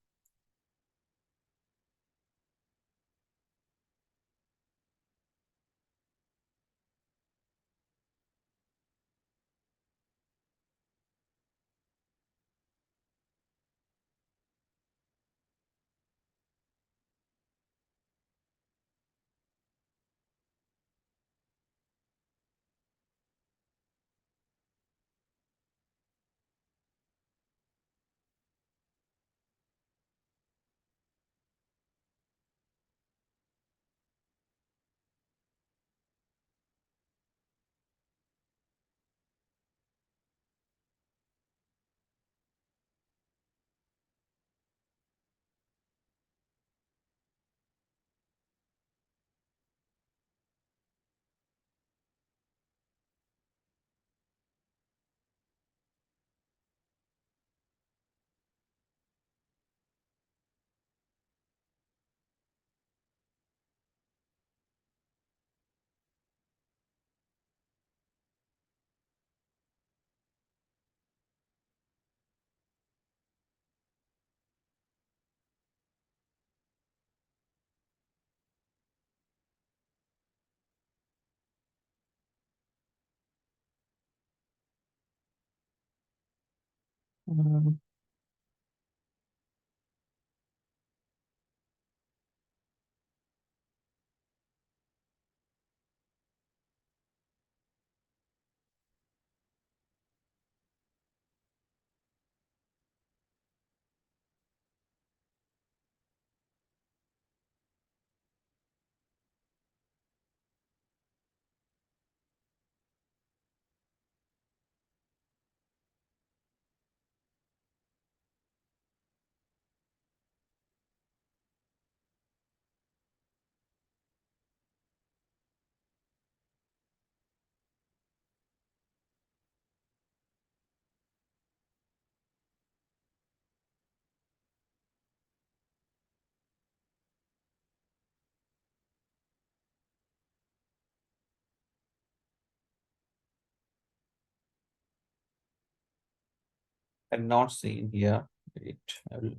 I'm not seeing here. Wait, I will.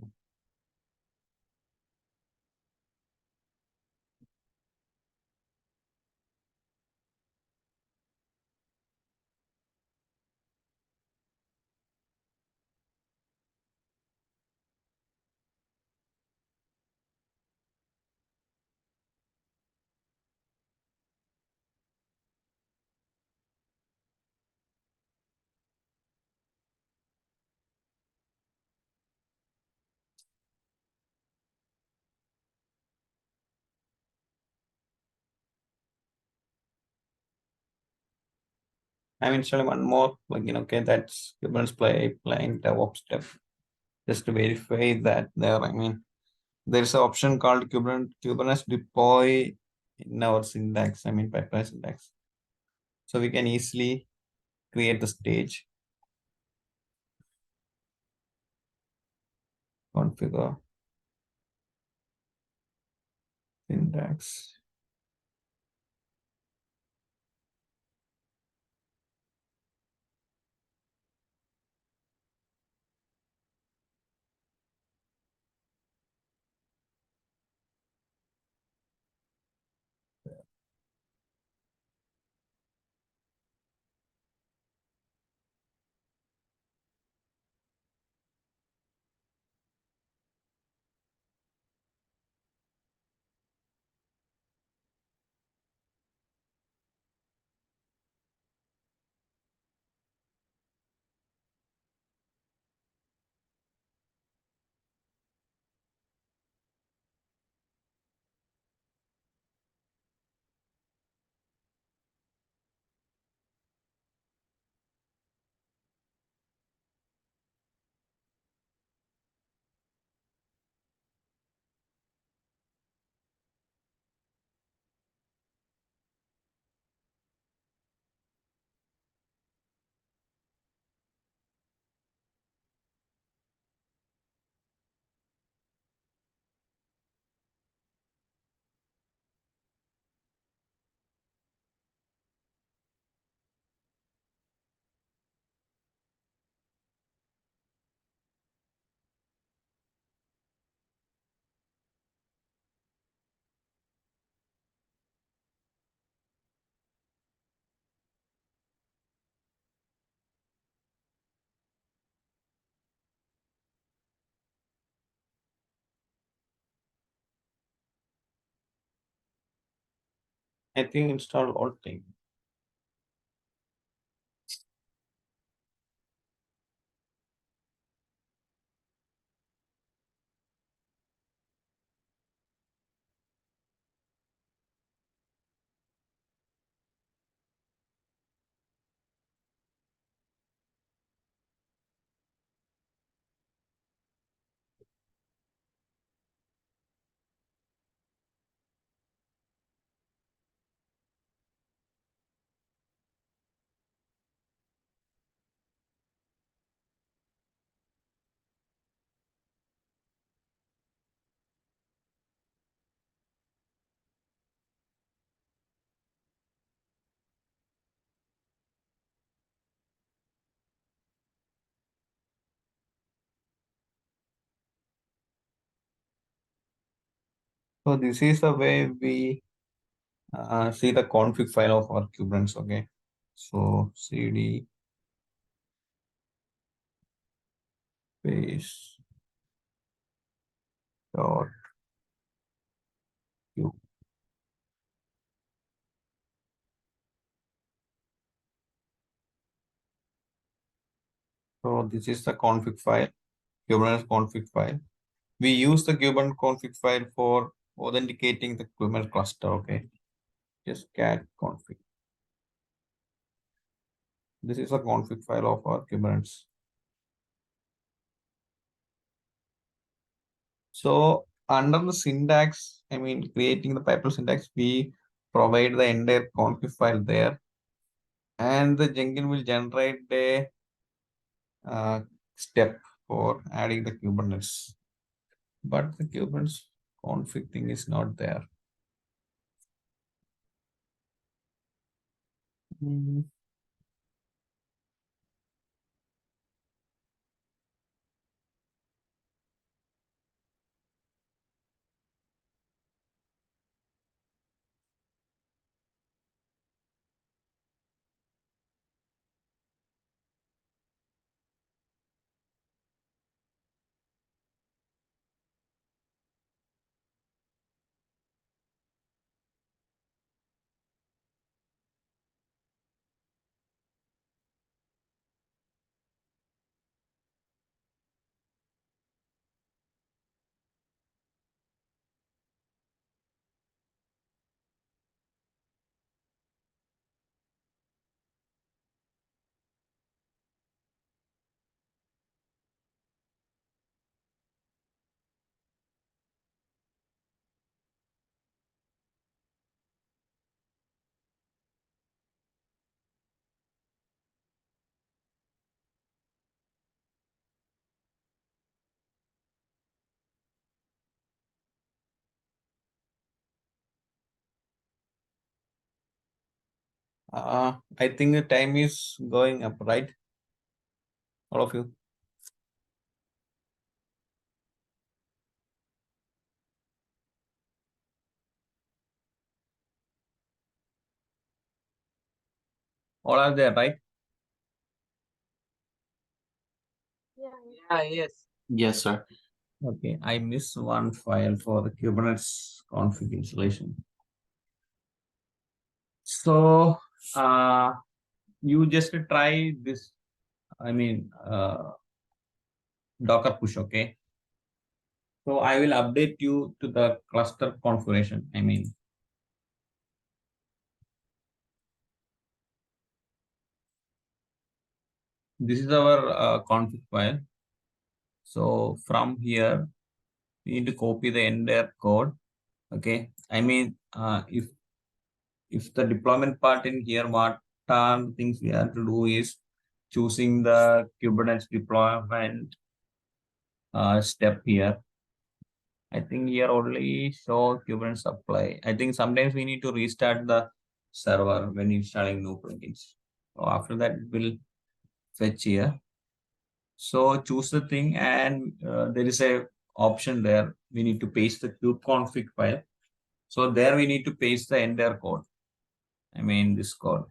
I'm installing one more plugin. Okay, that's Kubernetes playing DevOps step. Just to verify that there. I mean, there's an option called Kubernetes deploy in our syntax. I mean, pipeline syntax. So we can easily create the stage, configure syntax. I think install all thing. So this is the way we see the config file of our Kubernetes. Okay, so cd space dot q. So this is the config file, Kubernetes config file. We use the Kubernetes config file for authenticating the Kubernetes cluster. Okay, just cat config. This is a config file of our Kubernetes. So under the syntax, I mean, creating the pipeline syntax, we provide the entire config file there, and the Jenkins will generate a step for adding the Kubernetes. But the Kubernetes config thing is not there. I think the time is going up, right? All of you. All are there, right? Yes, sir. Okay, I missed one file for the Kubernetes config installation. So you just try this, I mean, Docker push, okay? So I will update you to the cluster configuration. I mean, this is our config file. So from here, we need to copy the entire code. Okay, I mean, if the deployment part in here, what are things we have to do is choosing the Kubernetes deployment step here. I think here only show Kubernetes supply. I think sometimes we need to restart the server when installing new plugins. So after that, it will fetch here. So choose the thing, and there is a option there. We need to paste the kubeconfig file. So there we need to paste the entire code. I mean this code.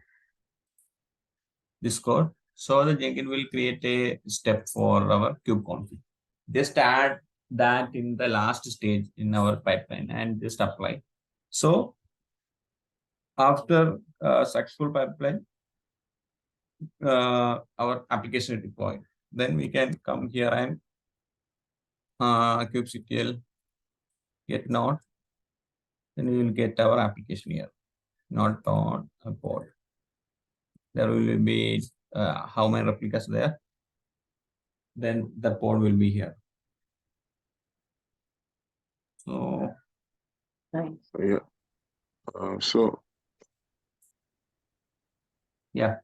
So the Jenkins will create a step for our kubeconfig. Just add that in the last stage in our pipeline and just apply. So after successful pipeline, our application is deployed. Then we can come here and kubectl get node. Then we will get our application here, not on a pod. There will be how many replicas there. Then the pod will be here. So Yeah. So yeah.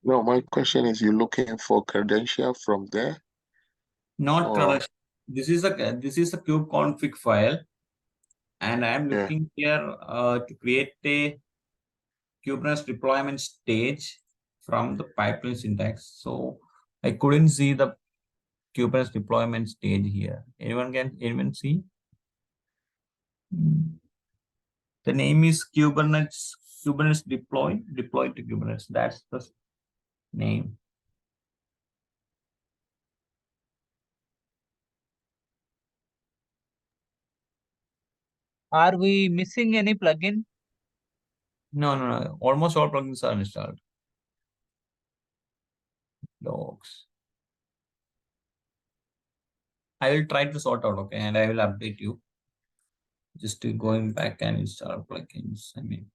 no, my question is, you're looking for credential from there? Not Or credential. This is a kubeconfig file, and I am yeah, looking here to create a Kubernetes deployment stage from the pipeline syntax. So I couldn't see the Kubernetes deployment stage here. Anyone see? The name is Kubernetes deploy to Kubernetes. That's the name. Are we missing any plugin? No, no, no. Almost all plugins are installed. Logs. I will try to sort out, okay, and I will update you. Just going back and install plugins. I mean,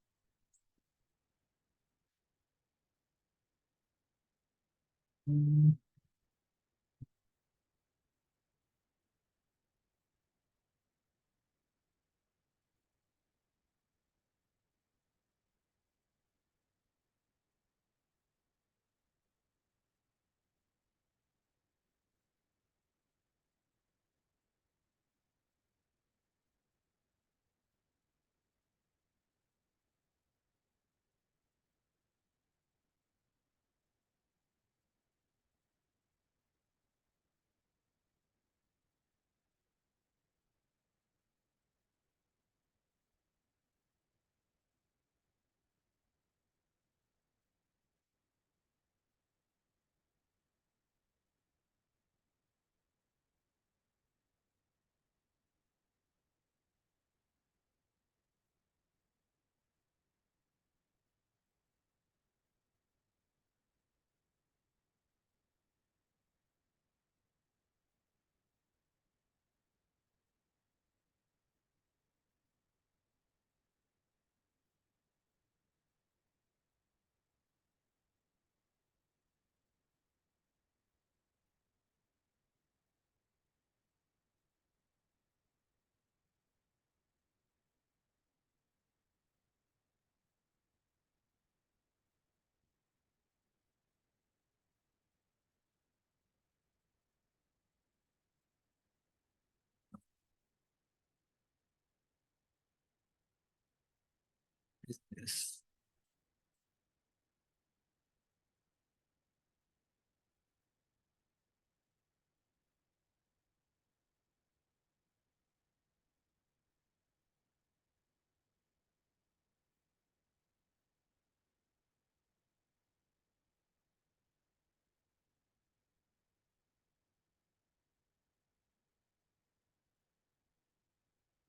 this.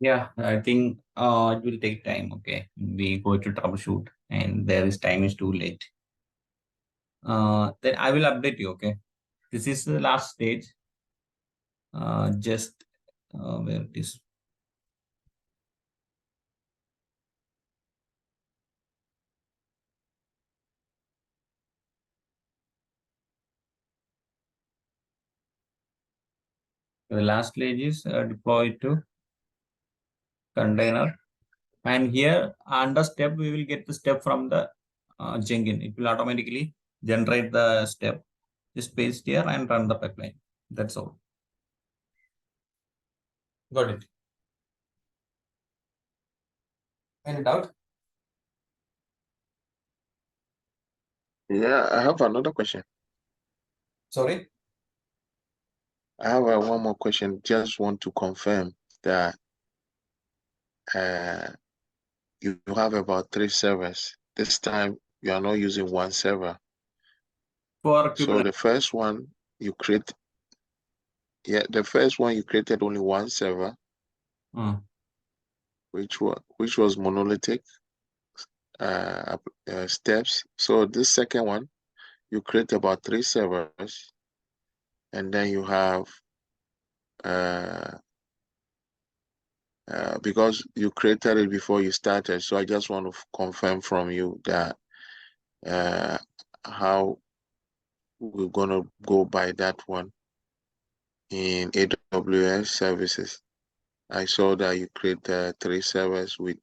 Yeah, I think it will take time. Okay, we go to troubleshoot, and there is time is too late. Then I will update you. Okay, this is the last stage. Just where it is. The last stage is deploy to container, and here under step we will get the step from the Jenkins. It will automatically generate the step. Just paste here and run the pipeline. That's all. Got it. Any doubt? Yeah, I have another question. Sorry. I have one more question. Just want to confirm that you have about 3 servers. This time you are not using one server. For So Kubernetes. the first one you create, the first one you created only one server, which was monolithic steps. So this second one, you create about 3 servers, and then you have because you created it before you started. So I just want to confirm from you that how we're gonna go by that one in AWS services. I saw that you create 3 servers with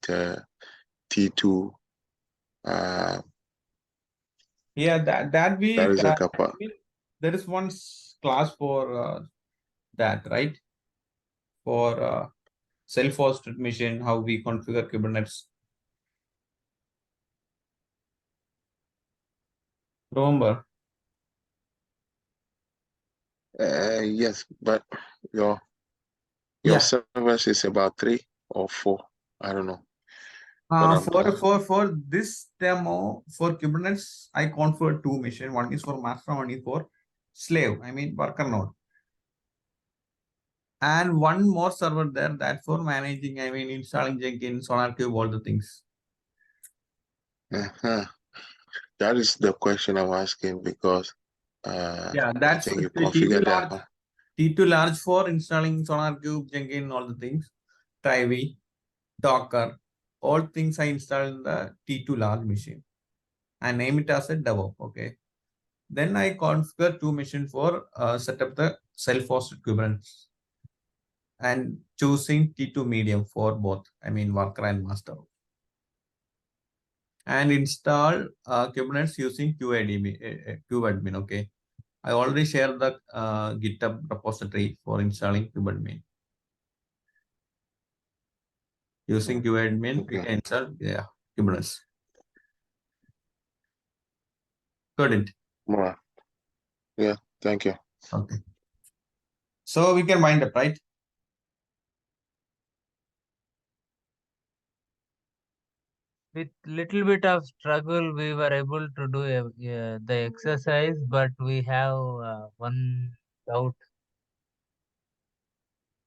T2. Yeah, that we That is a kappa. there is one class for that, right? For self-hosted machine, how we configure Kubernetes. Remember? Yes, but your Yeah. servers is about 3 or 4. I don't know. But I'm For this demo for Kubernetes, I configured 2 machines. One is for master, one is for slave. I mean worker node. and one more server there that for managing, I mean, installing Jenkins, SonarQube, all the things. Uh-huh. That is the question I'm asking because Yeah, I that's think you the T2 configured that large. one. T2 large for installing SonarQube, Jenkins, all the things. Trivy, Docker, all things I installed in the T2 large machine. I name it as a DevOps. Okay. Then I configure two machines for set up the self-hosted Kubernetes and choosing T2 medium for both. I mean worker and master. And install Kubernetes using kubeadmin. Okay. I already shared the GitHub repository for installing kubeadmin. Using kubeadmin, we Okay. can install Kubernetes. Got it. Right. Yeah, thank you. Okay. So we can wind up, right? With little bit of struggle, we were able to do the exercise, but we have one doubt.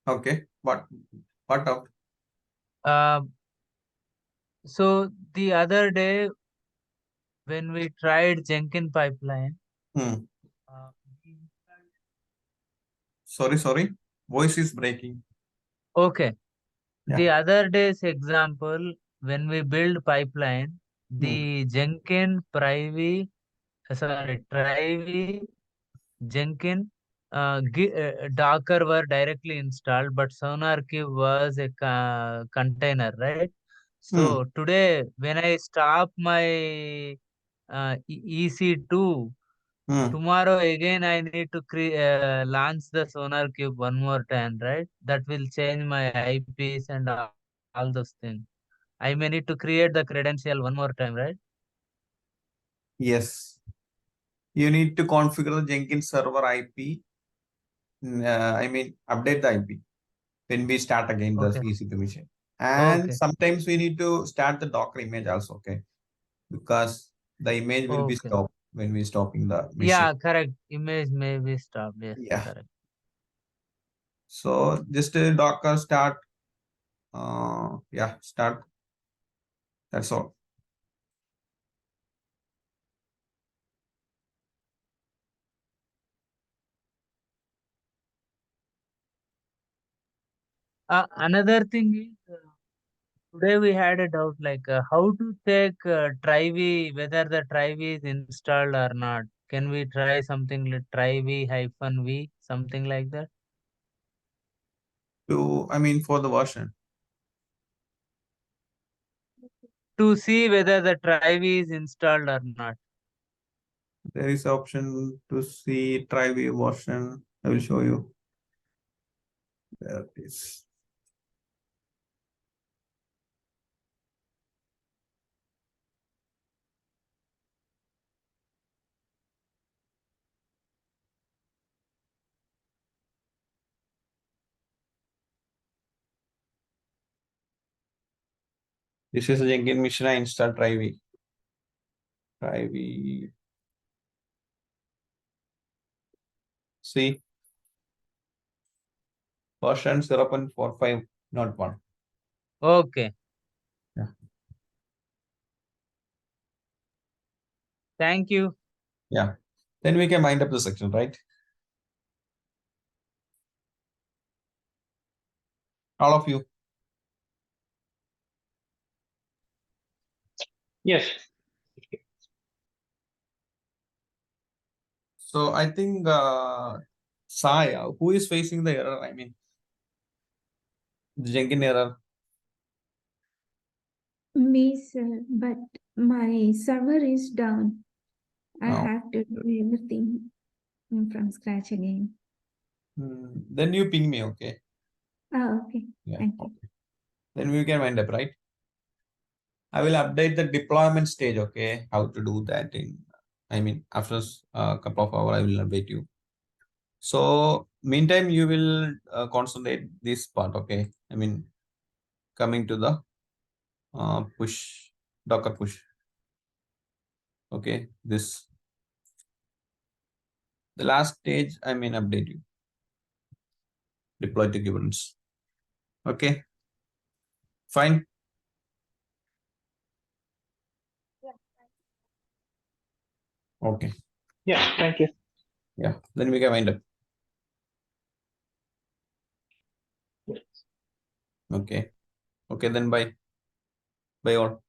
Okay. What of? Uh, so the other day when we tried Jenkins pipeline, Hmm. uh, Sorry. Voice is breaking. okay, Yeah. the other day's example, when we build pipeline, the Jenkins Trivy, Jenkins, Docker were directly installed, but SonarQube was a container, right? Hmm. So today, when I stop my EC2, Hmm. tomorrow again I need to launch the SonarQube one more time, right? That will change my IPs and all those things. I may need to create the credential one more time, right? Yes. You need to configure the Jenkins server IP. I mean, update the IP when we start again the Okay. EC2 machine. And Okay. sometimes we need to start the Docker image also, okay? Because the image will be Okay. stopped when we stopping the machine. Yeah, correct. Image may be stopped. Yes, Yeah. correct. So just Docker start. Start. That's all. Another thing is, today we had a doubt like how to check whether the Trivy is installed or not. Can we try something like Trivy-v, something like that? For the version. To see whether the Trivy is installed or not. There is option to see Trivy version. I will show you. There it is. This is a Jenkins mission. I installed Trivy. See, version 0.45, not 1. Okay. Yeah. Thank you. Yeah. Then we can wind up the section, right? All of you. Yes. So I think Sai, who is facing the error? I mean, the Jenkins error. Me, sir, but my server is down. I Oh. have to do everything from scratch again. Then you ping me, okay? Oh, okay. Yeah. Thank you. Okay. Then we can wind up, right? I will update the deployment stage, okay? How to do that after a couple of hours, I will update you. So meantime, you will concentrate this part, okay? Coming to the push, Docker push. Okay, this. The last stage, update you. deploy to Kubernetes. Okay, fine. Okay, Yeah, thank you. yeah, then we can wind up. Okay, okay, then bye. Bye all.